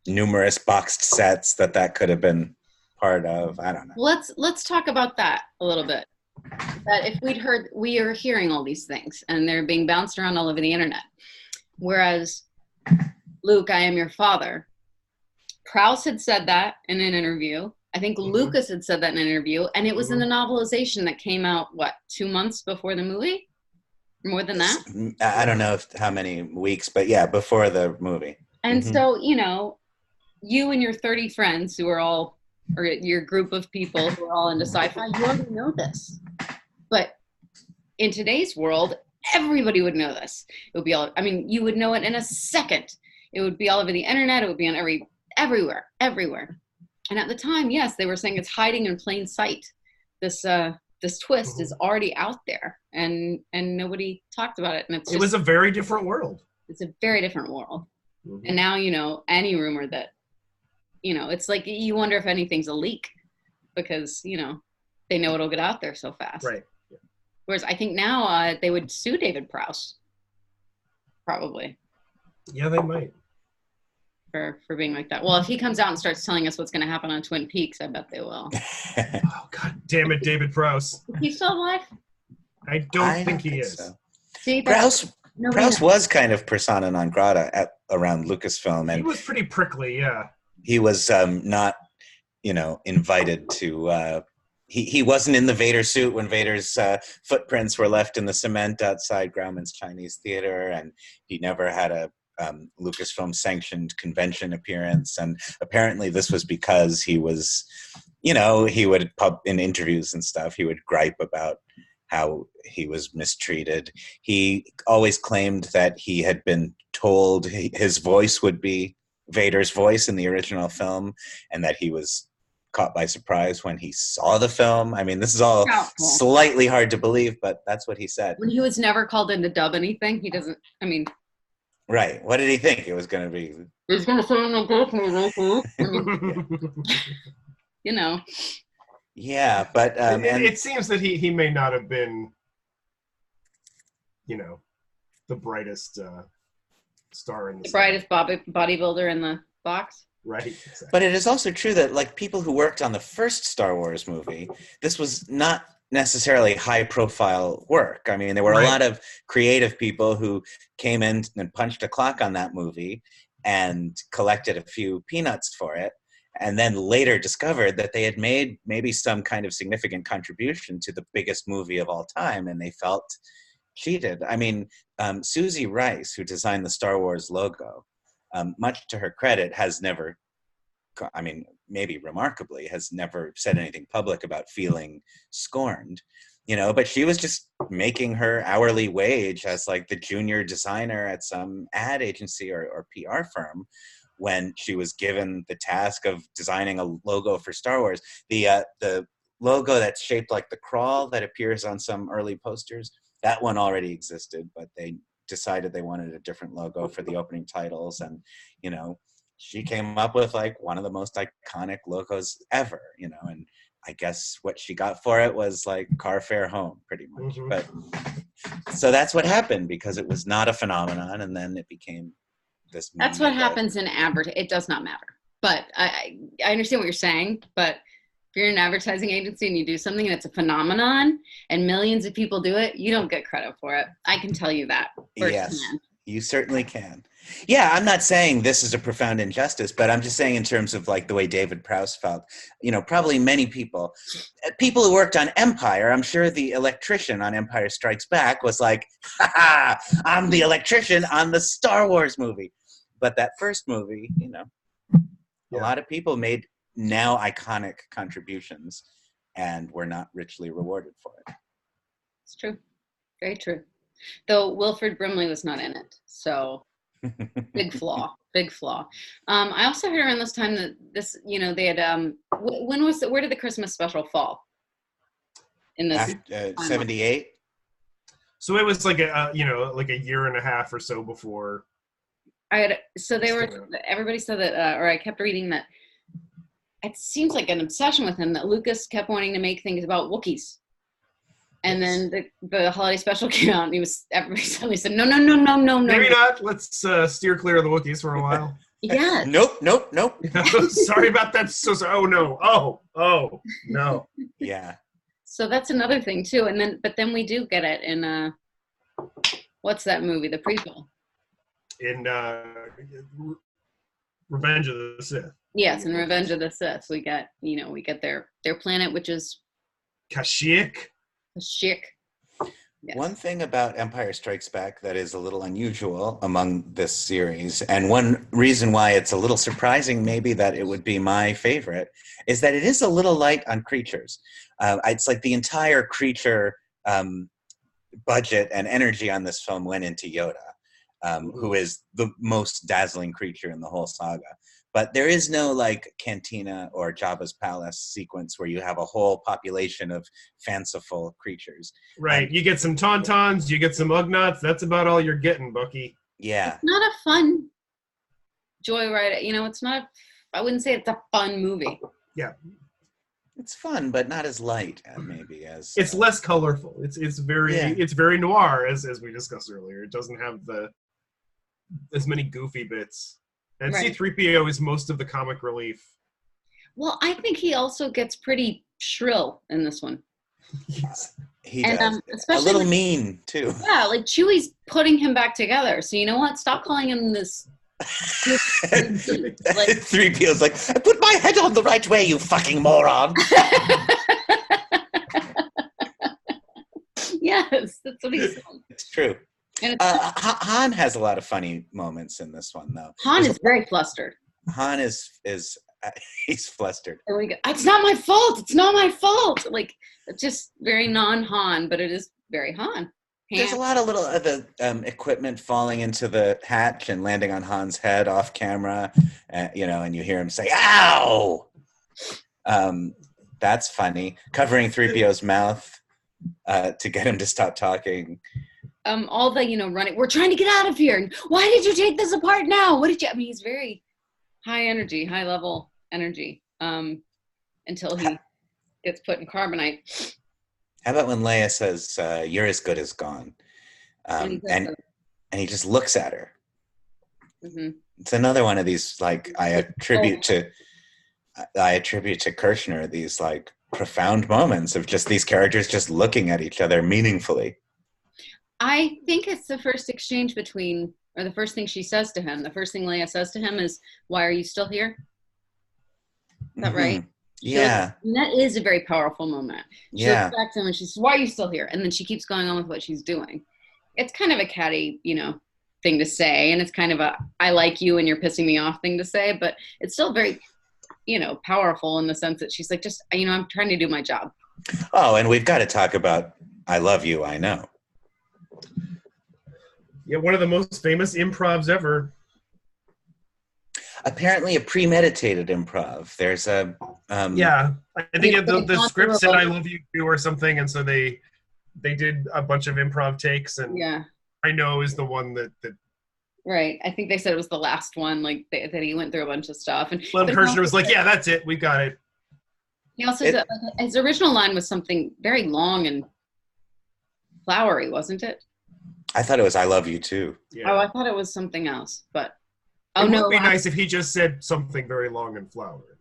A: numerous boxed sets that could have been part of. I don't know.
B: Let's talk about that a little bit. That if we are hearing all these things and they're being bounced around all over the internet. Whereas Luke, I am your father. Prowse had said that in an interview. I think Lucas had said that in an interview, and it was in the novelization that came out, 2 months before the movie? More than that?
A: I don't know how many weeks, but yeah, before the movie.
B: And so, you and your 30 friends who are all, or your group of people who are all into sci-fi, you already know this. But in today's world, everybody would know this. It would be you would know it in a second. It would be all over the internet. It would be on everywhere. And at the time, yes, they were saying it's hiding in plain sight. This twist is already out there, and nobody talked about it. And it
C: was a very different world.
B: It's a very different world. And now, any rumor that, it's like you wonder if anything's a leak because, they know it'll get out there so fast.
C: Right. Yeah.
B: Whereas I think now they would sue David Prowse. Probably.
C: Yeah, they might.
B: For being like that. Well, if he comes out and starts telling us what's going to happen on Twin Peaks, I bet they will.
C: Oh, God damn it, David Prowse.
B: Is he still alive?
C: I don't think he is.
A: So.
B: See,
A: Prowse was kind of persona non grata around Lucasfilm. And
C: he was pretty prickly, yeah.
A: He was not, invited to... He wasn't in the Vader suit when Vader's footprints were left in the cement outside Grauman's Chinese Theater, and he never had a Lucasfilm sanctioned convention appearance. And apparently this was because he was, he would in interviews and stuff, he would gripe about how he was mistreated. He always claimed that he had been told his voice would be Vader's voice in the original film, and that he was caught by surprise when he saw the film. I mean, this is all slightly hard to believe, but that's what he said.
B: When he was never called in to dub anything, he doesn't,
A: Right. What did he think it was going to be?
B: He's going to say in the
A: Yeah, but...
C: it seems that he may not have been, the brightest star in the
B: brightest bodybuilder in the box.
C: Right. Exactly.
A: But it is also true that, people who worked on the first Star Wars movie, this was not necessarily high-profile work. I mean, there were a lot of creative people who came in and punched a clock on that movie and collected a few peanuts for it, and then later discovered that they had made maybe some kind of significant contribution to the biggest movie of all time, and they felt cheated. I mean, Susie Rice, who designed the Star Wars logo, much to her credit, has never, maybe remarkably, has never said anything public about feeling scorned, but she was just making her hourly wage as the junior designer at some ad agency or PR firm when she was given the task of designing a logo for Star Wars. The logo that's shaped like the crawl that appears on some early posters, that one already existed, but they decided they wanted a different logo for the opening titles, and she came up with one of the most iconic logos ever, and I guess what she got for it was car fare home, pretty much. But so that's what happened, because it was not a phenomenon, and then it became this.
B: That's what happens in advertising. It does not matter, but I understand what you're saying, but if you're an advertising agency and you do something and it's a phenomenon and millions of people do it, you don't get credit for it. I can tell you that firsthand.
A: Yes, you certainly can. Yeah, I'm not saying this is a profound injustice, but I'm just saying in terms of the way David Prowse felt, probably many people who worked on Empire, I'm sure the electrician on Empire Strikes Back was like, ha, I'm the electrician on the Star Wars movie. But that first movie, a lot of people made now iconic contributions and were not richly rewarded for it.
B: It's true. Very true. Though Wilford Brimley was not in it. So big flaw. I also heard around this time that this, they had, where did the Christmas special fall? In this
A: 78.
C: So it was a year and a half or so before.
B: Everybody said that, or I kept reading that it seems like an obsession with him that Lucas kept wanting to make things about Wookiees. And then the holiday special came out, and everybody suddenly said, no.
C: Maybe not. Let's steer clear of the Wookiees for a while.
B: Yeah.
A: Nope.
C: Sorry about that. So sorry. Oh, no. Oh, no.
A: Yeah.
B: So that's another thing, too. But then we do get it in, what's that movie? The prequel.
C: in Revenge of the Sith.
B: Yes, in Revenge of the Sith, we get their planet, which is
C: Kashyyyk.
B: Kashyyyk. Yes.
A: One thing about Empire Strikes Back that is a little unusual among this series, and one reason why it's a little surprising maybe that it would be my favorite, is that it is a little light on creatures. It's like the entire creature budget and energy on this film went into Yoda, who is the most dazzling creature in the whole saga. But there is no like Cantina or Jabba's Palace sequence where you have a whole population of fanciful creatures.
C: Right. You get some Tauntauns, you get some Ugnaughts. That's about all you're getting, Bucky.
A: Yeah.
B: It's not a fun joyride. It's not. I wouldn't say it's a fun movie.
C: Yeah.
A: It's fun, but not as light, maybe as.
C: It's less colorful. It's very noir, as we discussed earlier. It doesn't have as many goofy bits. And
B: Right.
C: C-3PO is most of the comic relief.
B: Well, I think he also gets pretty shrill in this one.
C: Yes.
A: He
B: And,
A: does. A
B: especially
A: little
B: like-
A: mean, too.
B: Yeah, like Chewie's putting him back together. So you know what? Stop calling him this. Like-
A: 3PO's like, I put my head on the right way, you fucking moron.
B: Yes, that's what he's saying.
A: It's true.
B: And it's,
A: Han has a lot of funny moments in this one, though.
B: Han is very flustered.
A: Han is he's flustered.
B: And we go, it's not my fault. It's not my fault. Like, it's just very non-Han, but it is very Han.
A: There's a lot of little of the equipment falling into the hatch and landing on Han's head off camera, and you hear him say, ow! That's funny. Covering 3PO's mouth to get him to stop talking.
B: All the, running. We're trying to get out of here. Why did you take this apart now? What did you? I mean, he's very high energy, high level energy. Until he gets put in carbonite.
A: How about when Leia says, "You're as good as gone," and he just looks at her.
B: Mm-hmm.
A: It's another one of these like I attribute to Kirshner, these like profound moments of just these characters just looking at each other meaningfully.
B: I think it's the first exchange or the first thing she says to him. The first thing Leia says to him is, "Why are you still here?" Is that right?
A: Yeah.
B: And that is a very powerful moment. She
A: Yeah.
B: looks back to him and she says, "Why are you still here?" And then she keeps going on with what she's doing. It's kind of a catty, thing to say. And it's kind of a, I like you and you're pissing me off thing to say, but it's still very, powerful in the sense that she's like, just, I'm trying to do my job.
A: Oh, and we've got to talk about I love you, I know.
C: Yeah, one of the most famous improvs ever.
A: Apparently a premeditated improv. There's a
C: Yeah, I think
B: Yeah,
C: the script said "I love you" too or something, and so they did a bunch of improv takes, and
B: Yeah.
C: I know is the one that
B: Right. I think they said it was the last one, like that he went through a bunch of stuff. And
C: Kirshner was like, "Yeah, that's it, we got it."
B: He also said his original line was something very long and flowery, wasn't it?
A: I thought it was I love you too.
C: Yeah.
B: Oh, I thought it was something else, but
C: It would be nice if he just said something very long and flowery.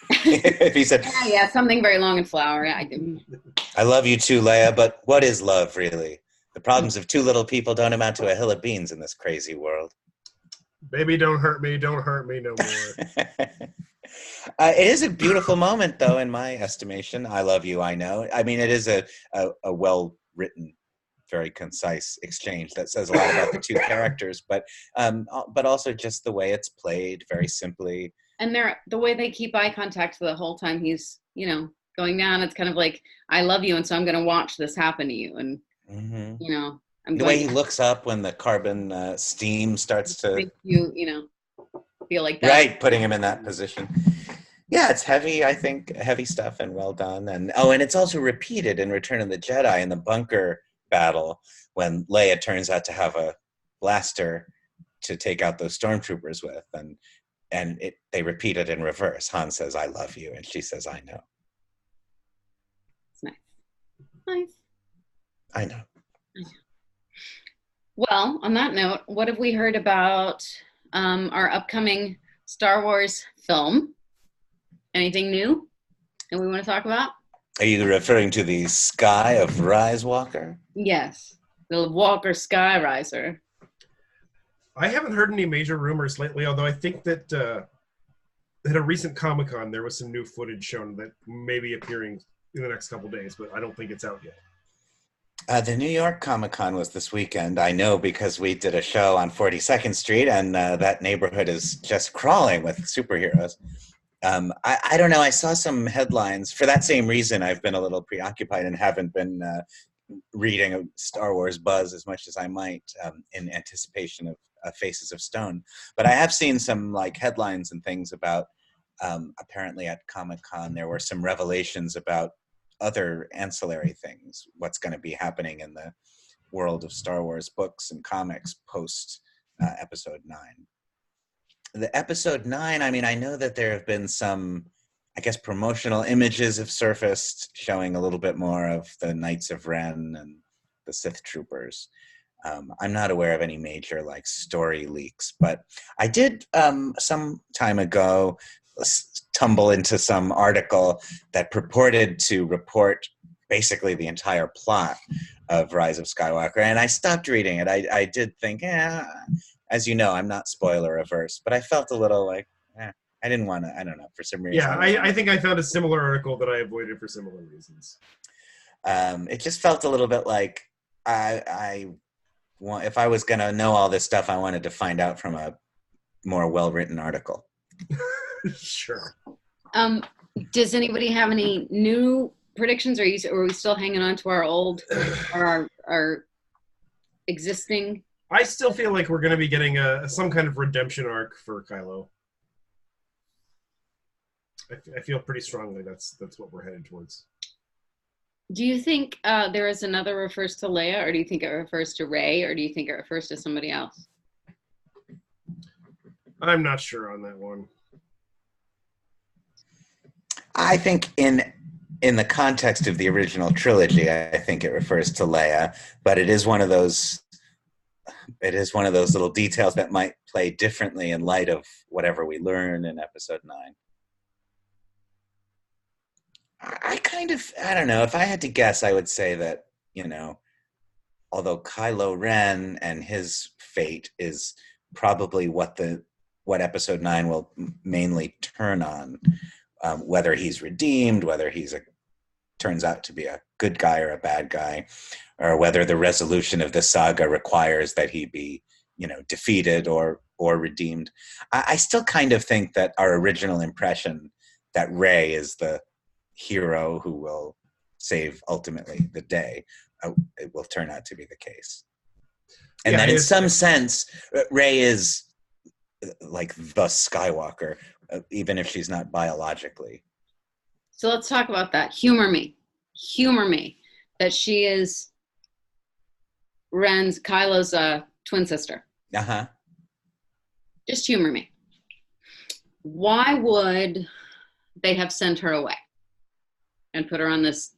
A: If he said,
B: yeah, something very long and flowery. I didn't.
A: I love you too, Leia, but what is love really? The problems of two little people don't amount to a hill of beans in this crazy world.
C: Baby, don't hurt me no more.
A: It is a beautiful moment, though, in my estimation. I love you, I know. I mean, it is a well-written, very concise exchange that says a lot about the two characters, but also just the way it's played, very simply.
B: And the way they keep eye contact the whole time he's, going down, it's kind of like, I love you, and so I'm going to watch this happen to you. And, I'm
A: the way he looks up when the carbon steam starts to
B: make you, feel like that.
A: Right, putting him in that position. Yeah, it's heavy, I think, heavy stuff and well done. And it's also repeated in Return of the Jedi in the bunker battle when Leia turns out to have a blaster to take out those stormtroopers with, and they repeat it in reverse. Han says, "I love you," and she says, "I know."
B: It's nice. Nice.
A: I know.
B: Well, on that note, what have we heard about our upcoming Star Wars film? Anything new that we want to talk about?
A: Are you referring to the Sky of Rise Walker?
B: Yes, the Walker Skyriser.
C: I haven't heard any major rumors lately, although I think that at a recent Comic-Con there was some new footage shown that may be appearing in the next couple days, but I don't think it's out yet.
A: The New York Comic-Con was this weekend. I know because we did a show on 42nd Street, and that neighborhood is just crawling with superheroes. I don't know. I saw some headlines. For that same reason, I've been a little preoccupied and haven't been reading a Star Wars buzz as much as I might in anticipation of Faces of Stone. But I have seen some like headlines and things about apparently at Comic-Con there were some revelations about other ancillary things, what's going to be happening in the world of Star Wars books and comics post Episode 9. The Episode 9, I mean, I know that there have been some, I guess, promotional images have surfaced showing a little bit more of the Knights of Ren and the Sith Troopers. I'm not aware of any major like story leaks, but I did some time ago tumble into some article that purported to report basically the entire plot of Rise of Skywalker, and I stopped reading it. I did think, as you know, I'm not spoiler averse, but I felt a little like, I didn't want to, I don't know, for some reason.
C: Yeah, I think I found a similar article that I avoided for similar reasons.
A: It just felt a little bit like I want, if I was going to know all this stuff, I wanted to find out from a more well-written article.
C: Sure.
B: Does anybody have any new predictions, or are we still hanging on to our old, or our existing?
C: I still feel like we're going to be getting some kind of redemption arc for Kylo. I feel pretty strongly that's what we're headed towards.
B: Do you think there is another refers to Leia, or do you think it refers to Rey, or do you think it refers to somebody else?
C: I'm not sure on that one.
A: I think in the context of the original trilogy, I think it refers to Leia, but it is one of those little details that might play differently in light of whatever we learn in Episode 9. I don't know. If I had to guess, I would say that, although Kylo Ren and his fate is probably what Episode 9 will mainly turn on, whether he's redeemed, whether turns out to be a good guy or a bad guy, or whether the resolution of the saga requires that he be, defeated or redeemed. I still kind of think that our original impression that Rey is the hero who will save ultimately the day, it will turn out to be the case. And that in some sense, Rey is like the Skywalker, even if she's not biologically.
B: So let's talk about that. Humor me that she is Kylo's twin sister. Just humor me. Why would they have sent her away and put her on this,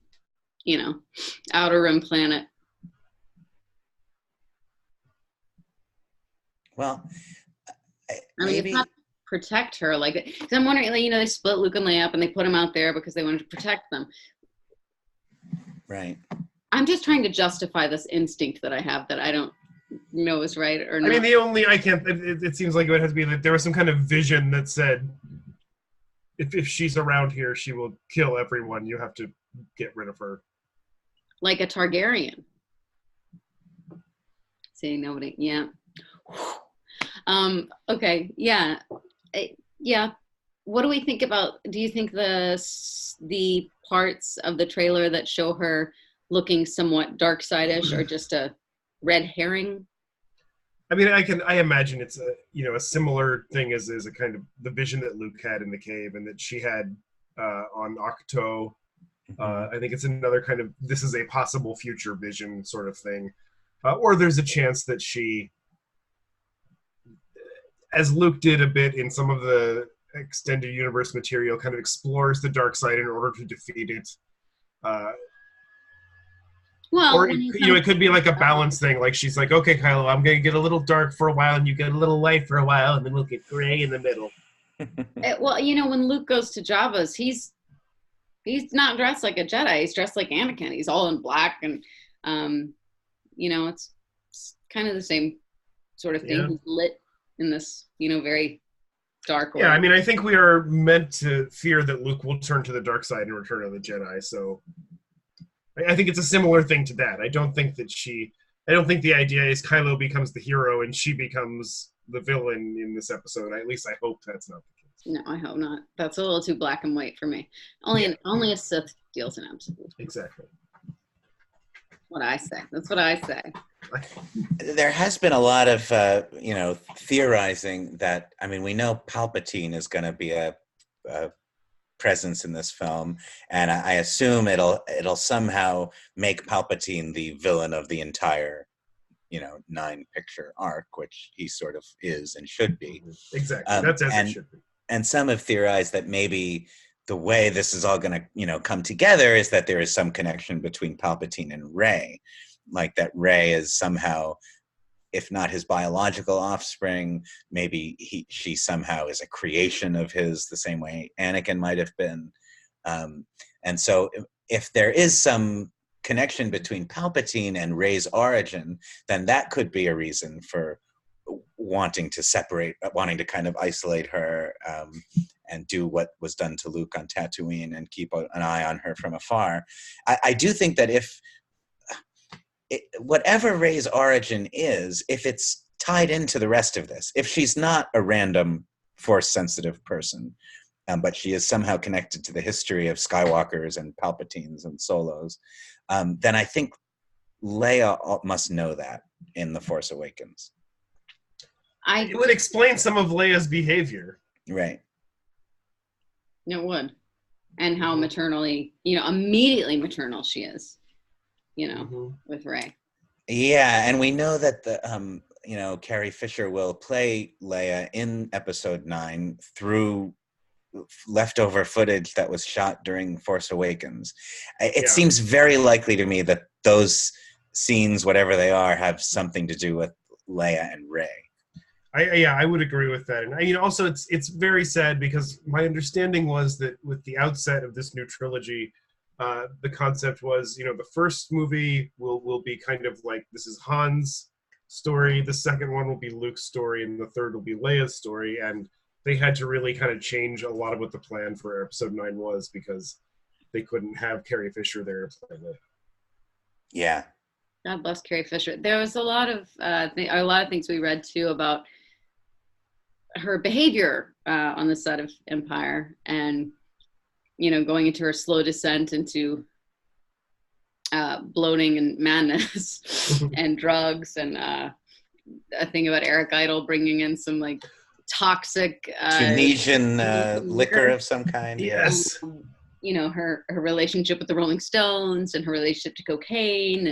B: outer rim planet?
A: Well,
B: it's not protect her, cause I'm wondering, they split Luke and Leia up and they put them out there because they wanted to protect them.
A: Right.
B: I'm just trying to justify this instinct that I have that I don't know is right or not.
C: I mean, it seems like it has to be that there was some kind of vision that said, if she's around here, she will kill everyone. You have to get rid of her.
B: Like a Targaryen. See, nobody, yeah. Okay, yeah. Yeah. What do we think about, do you think the parts of the trailer that show her looking somewhat dark side-ish are just a red herring?
C: I mean, I imagine it's a similar thing as a kind of the vision that Luke had in the cave and that she had on Octo. I think it's another kind of, this is a possible future vision sort of thing. Or there's a chance that she, as Luke did a bit in some of the extended universe material, kind of explores the dark side in order to defeat it.
B: Well,
C: or it could be like a balance thing. Like she's like, okay, Kylo, I'm going to get a little dark for a while, and you get a little light for a while, and then we'll get gray in the middle.
B: Well, when Luke goes to Jabba's, he's not dressed like a Jedi. He's dressed like Anakin. He's all in black, and it's kind of the same sort of thing. He's lit in this, very dark way.
C: Yeah, I mean, I think we are meant to fear that Luke will turn to the dark side in Return of the Jedi, so I think it's a similar thing to that. I don't think the idea is Kylo becomes the hero and she becomes the villain in this episode. At least I hope that's not the case.
B: No, I hope not. That's a little too black and white for me. Only a Sith deals in absolute.
C: Exactly.
B: What I say. That's what I say.
A: There has been a lot of, theorizing that, I mean, we know Palpatine is going to be a presence in this film, and I assume it'll somehow make Palpatine the villain of the entire, 9-picture arc, which he sort of is and should be.
C: Exactly. That's as it should be.
A: And some have theorized that maybe the way this is all going to, come together is that there is some connection between Palpatine and Rey, like that Rey is somehow, if not his biological offspring, maybe she somehow is a creation of his, the same way Anakin might have been. And so if there is some connection between Palpatine and Rey's origin, then that could be a reason for wanting to kind of isolate her and do what was done to Luke on Tatooine and keep an eye on her from afar. I do think that whatever Rey's origin is, if it's tied into the rest of this, if she's not a random Force-sensitive person, but she is somehow connected to the history of Skywalkers and Palpatines and Solos, then I think Leia must know that in The Force Awakens.
C: It would explain some of Leia's behavior.
A: Right.
B: It would. And how maternally, immediately maternal she is, with Rey.
A: Yeah, and we know that Carrie Fisher will play Leia in Episode 9 through leftover footage that was shot during Force Awakens. It seems very likely to me that those scenes, whatever they are, have something to do with Leia and Rey.
C: I would agree with that. And also it's very sad because my understanding was that with the outset of this new trilogy, the concept was, the first movie will be kind of like, this is Han's story, the second one will be Luke's story, and the third will be Leia's story. And they had to really kind of change a lot of what the plan for Episode 9 was because they couldn't have Carrie Fisher there to play Leia.
A: Yeah.
B: God bless Carrie Fisher. There was a lot of things we read too about her behavior on the set of Empire, and going into her slow descent into bloating and madness and drugs, and a thing about Eric Idle bringing in some like toxic
A: Tunisian liquor of some kind.
C: Yes.
B: Her relationship with the Rolling Stones and her relationship to cocaine,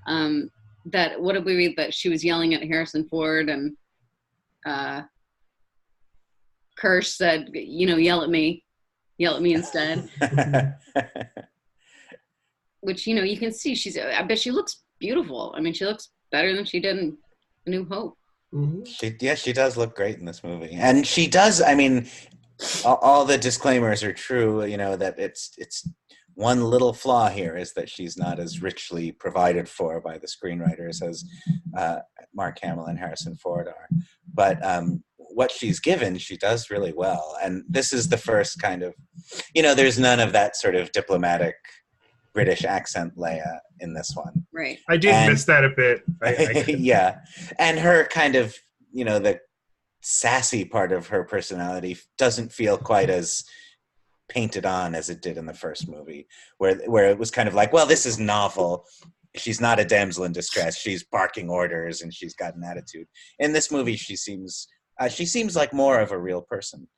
B: and that, what did we read, that she was yelling at Harrison Ford, and Kirsch said, yell at me instead. Which, you can see I bet she looks beautiful. I mean, she looks better than she did in A New Hope.
C: Mm-hmm.
A: She does look great in this movie. And she does, I mean, all the disclaimers are true, that it's one little flaw here is that she's not as richly provided for by the screenwriters as Mark Hamill and Harrison Ford are. But what she's given, she does really well. And this is the first kind of, there's none of that sort of diplomatic British accent Leia in this one.
B: Right.
C: I did miss that a bit.
A: Yeah. And her kind of, the sassy part of her personality doesn't feel quite as painted on as it did in the first movie, where it was kind of like, well, this is novel. She's not a damsel in distress. She's barking orders and she's got an attitude. In this movie, she seems like more of a real person.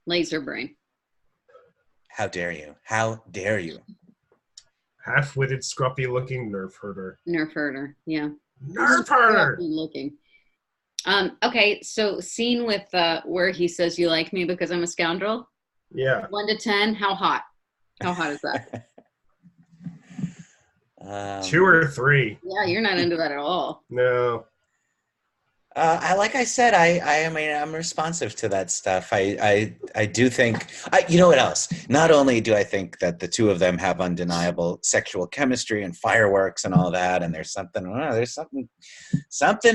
B: Laser brain.
A: How dare you? How dare you?
C: Half-witted, scruffy-looking nerf herder.
B: Nerf herder, yeah.
C: Nerf herder!
B: Looking. Okay, so scene with where he says, "You like me because I'm a scoundrel."
C: Yeah.
B: 1 to 10, how hot? How hot is that?
C: 2 or 3.
B: Yeah, you're not into that at all.
C: No.
A: Like I said, I mean, I'm responsive to that stuff. I do think, you know what else? Not only do I think that the two of them have undeniable sexual chemistry and fireworks and all that, and there's something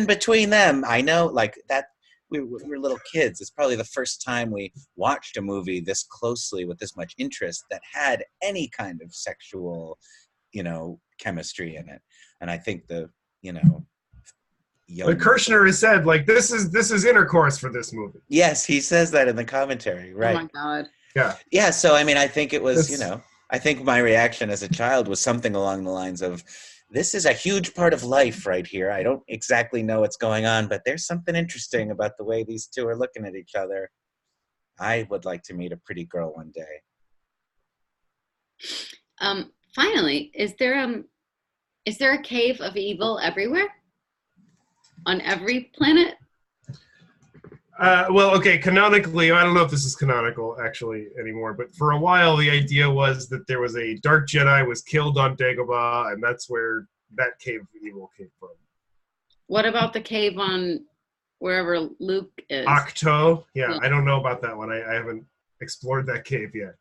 A: between them. I know, like that. We're little kids. It's probably the first time we watched a movie this closely with this much interest that had any kind of sexual, chemistry in it. And I think
C: But Kirshner has said, like, this is intercourse for this movie.
A: Yes, he says that in the commentary, right?
B: Oh my God.
A: Yeah, so I mean, I think it was, I think my reaction as a child was something along the lines of, this is a huge part of life right here. I don't exactly know what's going on, but there's something interesting about the way these two are looking at each other. I would like to meet a pretty girl one day.
B: Finally, is there a cave of evil everywhere? On every planet?
C: Well, okay, canonically, I don't know if this is canonical actually anymore, but for a while the idea was that there was a Dark Jedi was killed on Dagobah, and that's where that cave of evil came from.
B: What about the cave on wherever Luke is?
C: Octo? Yeah, I don't know about that one. I haven't explored that cave yet.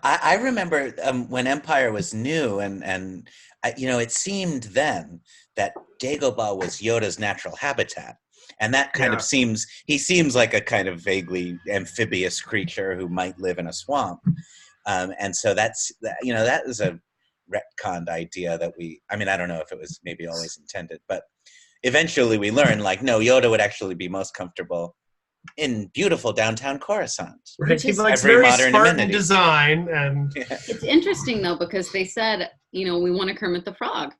A: I remember when Empire was new, and it seemed then that Dagobah was Yoda's natural habitat. And that kind of he seems like a kind of vaguely amphibious creature who might live in a swamp. And so that was a retconned idea that I don't know if it was maybe always intended, but eventually we learned, like, no, Yoda would actually be most comfortable in beautiful downtown Coruscant.
C: Right. He's like very Spartan design. And
B: it's interesting, though, because they said, we want to Kermit the Frog.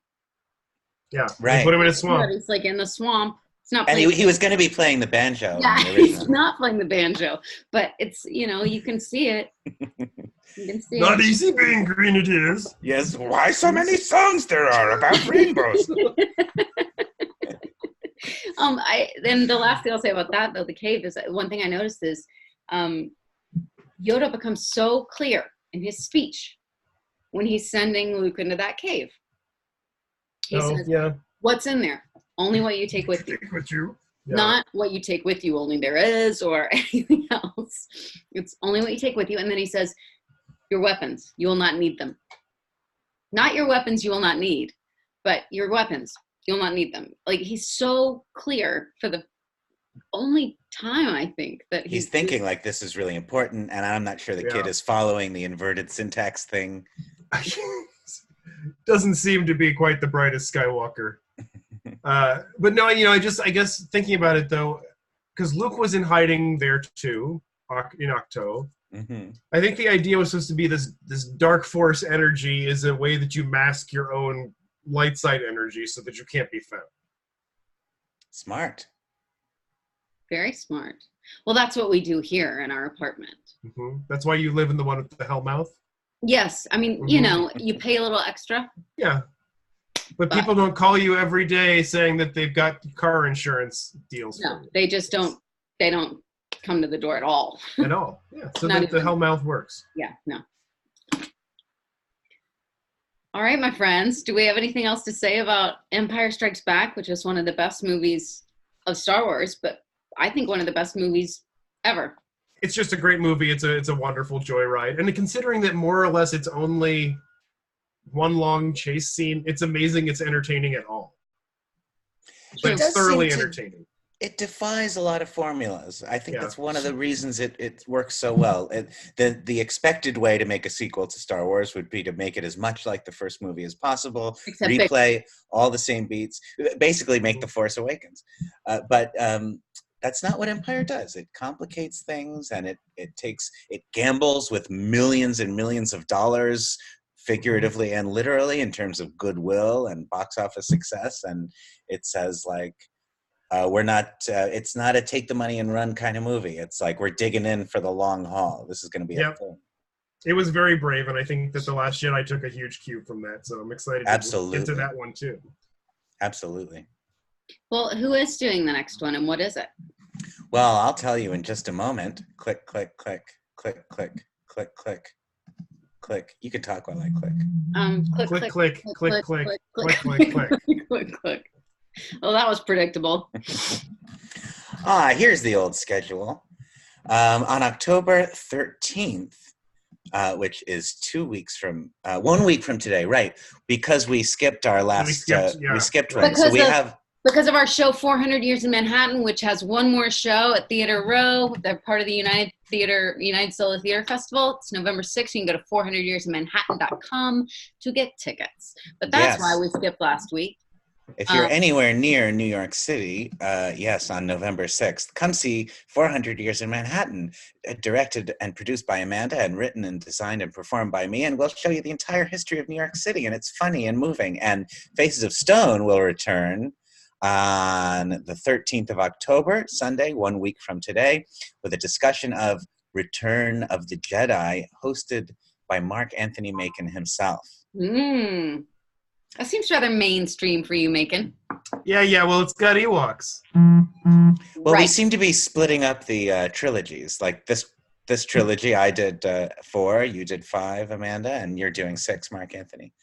C: Yeah,
A: right.
C: They put him in a swamp.
B: He's like in the swamp. It's not.
A: And he was going to be playing the banjo.
B: Yeah, he's not playing the banjo, but it's you can see it. You can see
C: not
B: it.
C: easy being green, it is.
A: Yes. Why so many songs there are about rainbows?
B: Then the last thing I'll say about that, though, the cave is one thing I noticed is Yoda becomes so clear in his speech when he's sending Luke into that cave. He says, what's in there? Only what you take with you.
C: Yeah.
B: Not what you take with you, only there is, or anything else. It's only what you take with you. And then he says, your weapons, you will not need them. Not your weapons you will not need, but your weapons, you'll not need them. Like, he's so clear for the only time, I think, that
A: he's thinking like this is really important, and I'm not sure the kid is following the inverted syntax thing.
C: Doesn't seem to be quite the brightest Skywalker. But no, I guess thinking about it, though, because Luke was in hiding there too, in Octo.
A: Mm-hmm.
C: I think the idea was supposed to be this dark force energy is a way that you mask your own light side energy so that you can't be found.
A: Smart.
B: Very smart. Well, that's what we do here in our apartment.
C: Mm-hmm. That's why you live in the one with the hell mouth?
B: Yes. I mean, you pay a little extra.
C: Yeah. But people don't call you every day saying that they've got car insurance deals.
B: No, they just don't. They don't come to the door at all.
C: At all. Yeah. So that the hellmouth works.
B: Yeah. No. All right, my friends. Do we have anything else to say about Empire Strikes Back, which is one of the best movies of Star Wars, but I think one of the best movies ever.
C: It's just a great movie. It's a wonderful joyride. And considering that more or less it's only one long chase scene, it's amazing it's entertaining at all. But it's thoroughly entertaining.
A: It defies a lot of formulas. I think that's one of the reasons it works so well. The expected way to make a sequel to Star Wars would be to make it as much like the first movie as possible, replay all the same beats, basically make The Force Awakens. But that's not what Empire does. It complicates things, and it gambles with millions and millions of dollars, figuratively and literally, in terms of goodwill and box office success. And it says, like, it's not a take the money and run kind of movie. It's like, we're digging in for the long haul. This is going to be a thing.
C: It was very brave, and I think that The Last Jedi took a huge cue from that. So I'm excited to get to that one too.
A: Absolutely.
B: Well, who is doing the next one, and what is it?
A: Well, I'll tell you in just a moment. Click, click, click, click, click, click, click, click. You can talk while I click.
B: Click, click, click, click, click, click, click, click, click, click. Well, that was predictable.
A: Here's the old schedule. On October 13th, which is 2 weeks from 1 week from today, right? Because we skipped our last, we skipped one. So we have.
B: Because of our show 400 Years in Manhattan, which has one more show at Theater Row. They're part of the United Solo Theater Festival. It's November 6th. You can go to 400yearsinmanhattan.com to get tickets. But that's why we skipped last week.
A: If you're anywhere near New York City, yes, on November 6th, come see 400 Years in Manhattan, directed and produced by Amanda and written and designed and performed by me. And we'll show you the entire history of New York City. And it's funny and moving. And Faces of Stone will return on the 13th of October, Sunday, 1 week from today, with a discussion of Return of the Jedi, hosted by Marc-Anthony Macon himself.
B: That seems rather mainstream for you, Macon.
C: Yeah. Well, it's got Ewoks.
A: Well, we seem to be splitting up the trilogies. Like this trilogy, I did 4, you did 5, Amanda, and you're doing 6, Marc-Anthony.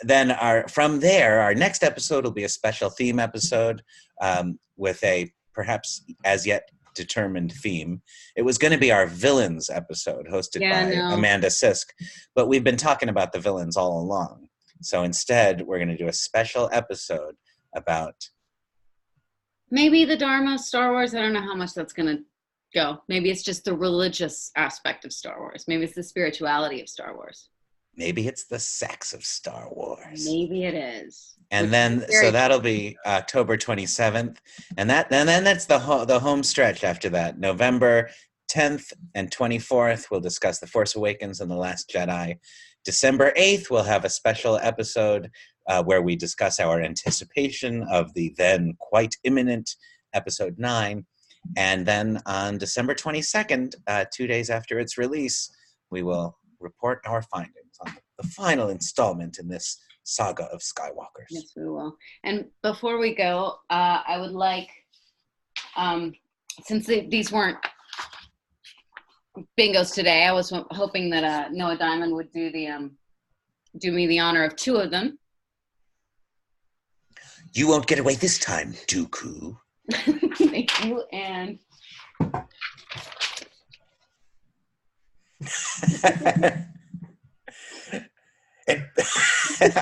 A: Then from there, our next episode will be a special theme episode with a perhaps as yet determined theme. It was going to be our villains episode hosted by Amanda Sisk, but we've been talking about the villains all along. So instead, we're going to do a special episode about
B: maybe the Dharma of Star Wars. I don't know how much that's going to go. Maybe it's just the religious aspect of Star Wars. Maybe it's the spirituality of Star Wars.
A: Maybe it's the sex of Star Wars.
B: Maybe it is.
A: And then, so that'll be October 27th. And then that's the home stretch after that. November 10th and 24th, we'll discuss The Force Awakens and The Last Jedi. December 8th, we'll have a special episode where we discuss our anticipation of the then quite imminent Episode 9. And then on December 22nd, 2 days after its release, we will report our findings on the final installment in this saga of Skywalkers.
B: Yes, we will. And before we go, I would like, since these weren't bingos today, I was hoping that Noah Diamond would do me the honor of 2 of them.
A: You won't get away this time, Dooku.
B: Thank you. And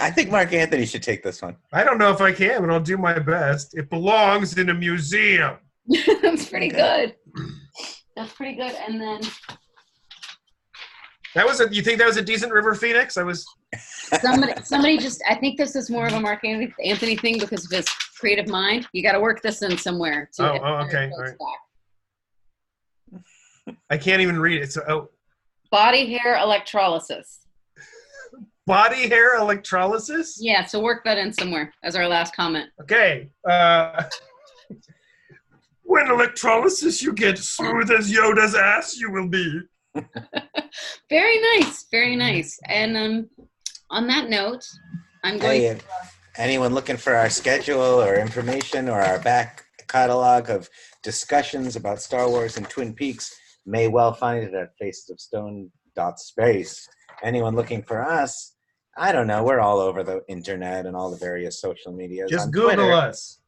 A: I think Marc-Anthony should take this one.
C: I don't know if I can, but I'll do my best. It belongs in a museum.
B: That's pretty good. That's pretty good. And then
C: you think that was a decent River Phoenix?
B: somebody just, I think this is more of a Marc-Anthony thing because of his creative mind. You got to work this in somewhere.
C: Okay. All right. I can't even read it.
B: Body hair electrolysis.
C: Body hair electrolysis?
B: Yeah, so work that in somewhere as our last comment.
C: Okay. When electrolysis you get smooth as Yoda's ass, you will be.
B: Very nice. Very nice. And on that note, I'm going to...
A: Anyone looking for our schedule or information or our back catalog of discussions about Star Wars and Twin Peaks may well find it at facesofstone.space. Anyone looking for us, I don't know, we're all over the internet and all the various social medias.
C: Just
A: on
C: Google
A: Twitter.
C: us.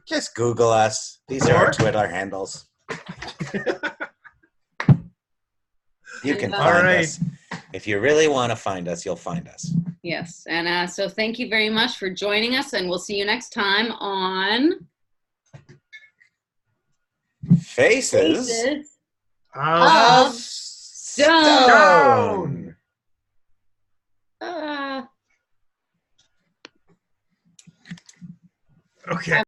A: Just Google us. These are our Twitter handles. You can find us. If you really want to find us, you'll find us.
B: Yes. And so thank you very much for joining us, and we'll see you next time on
A: Faces
B: of
A: Stone.
C: Okay.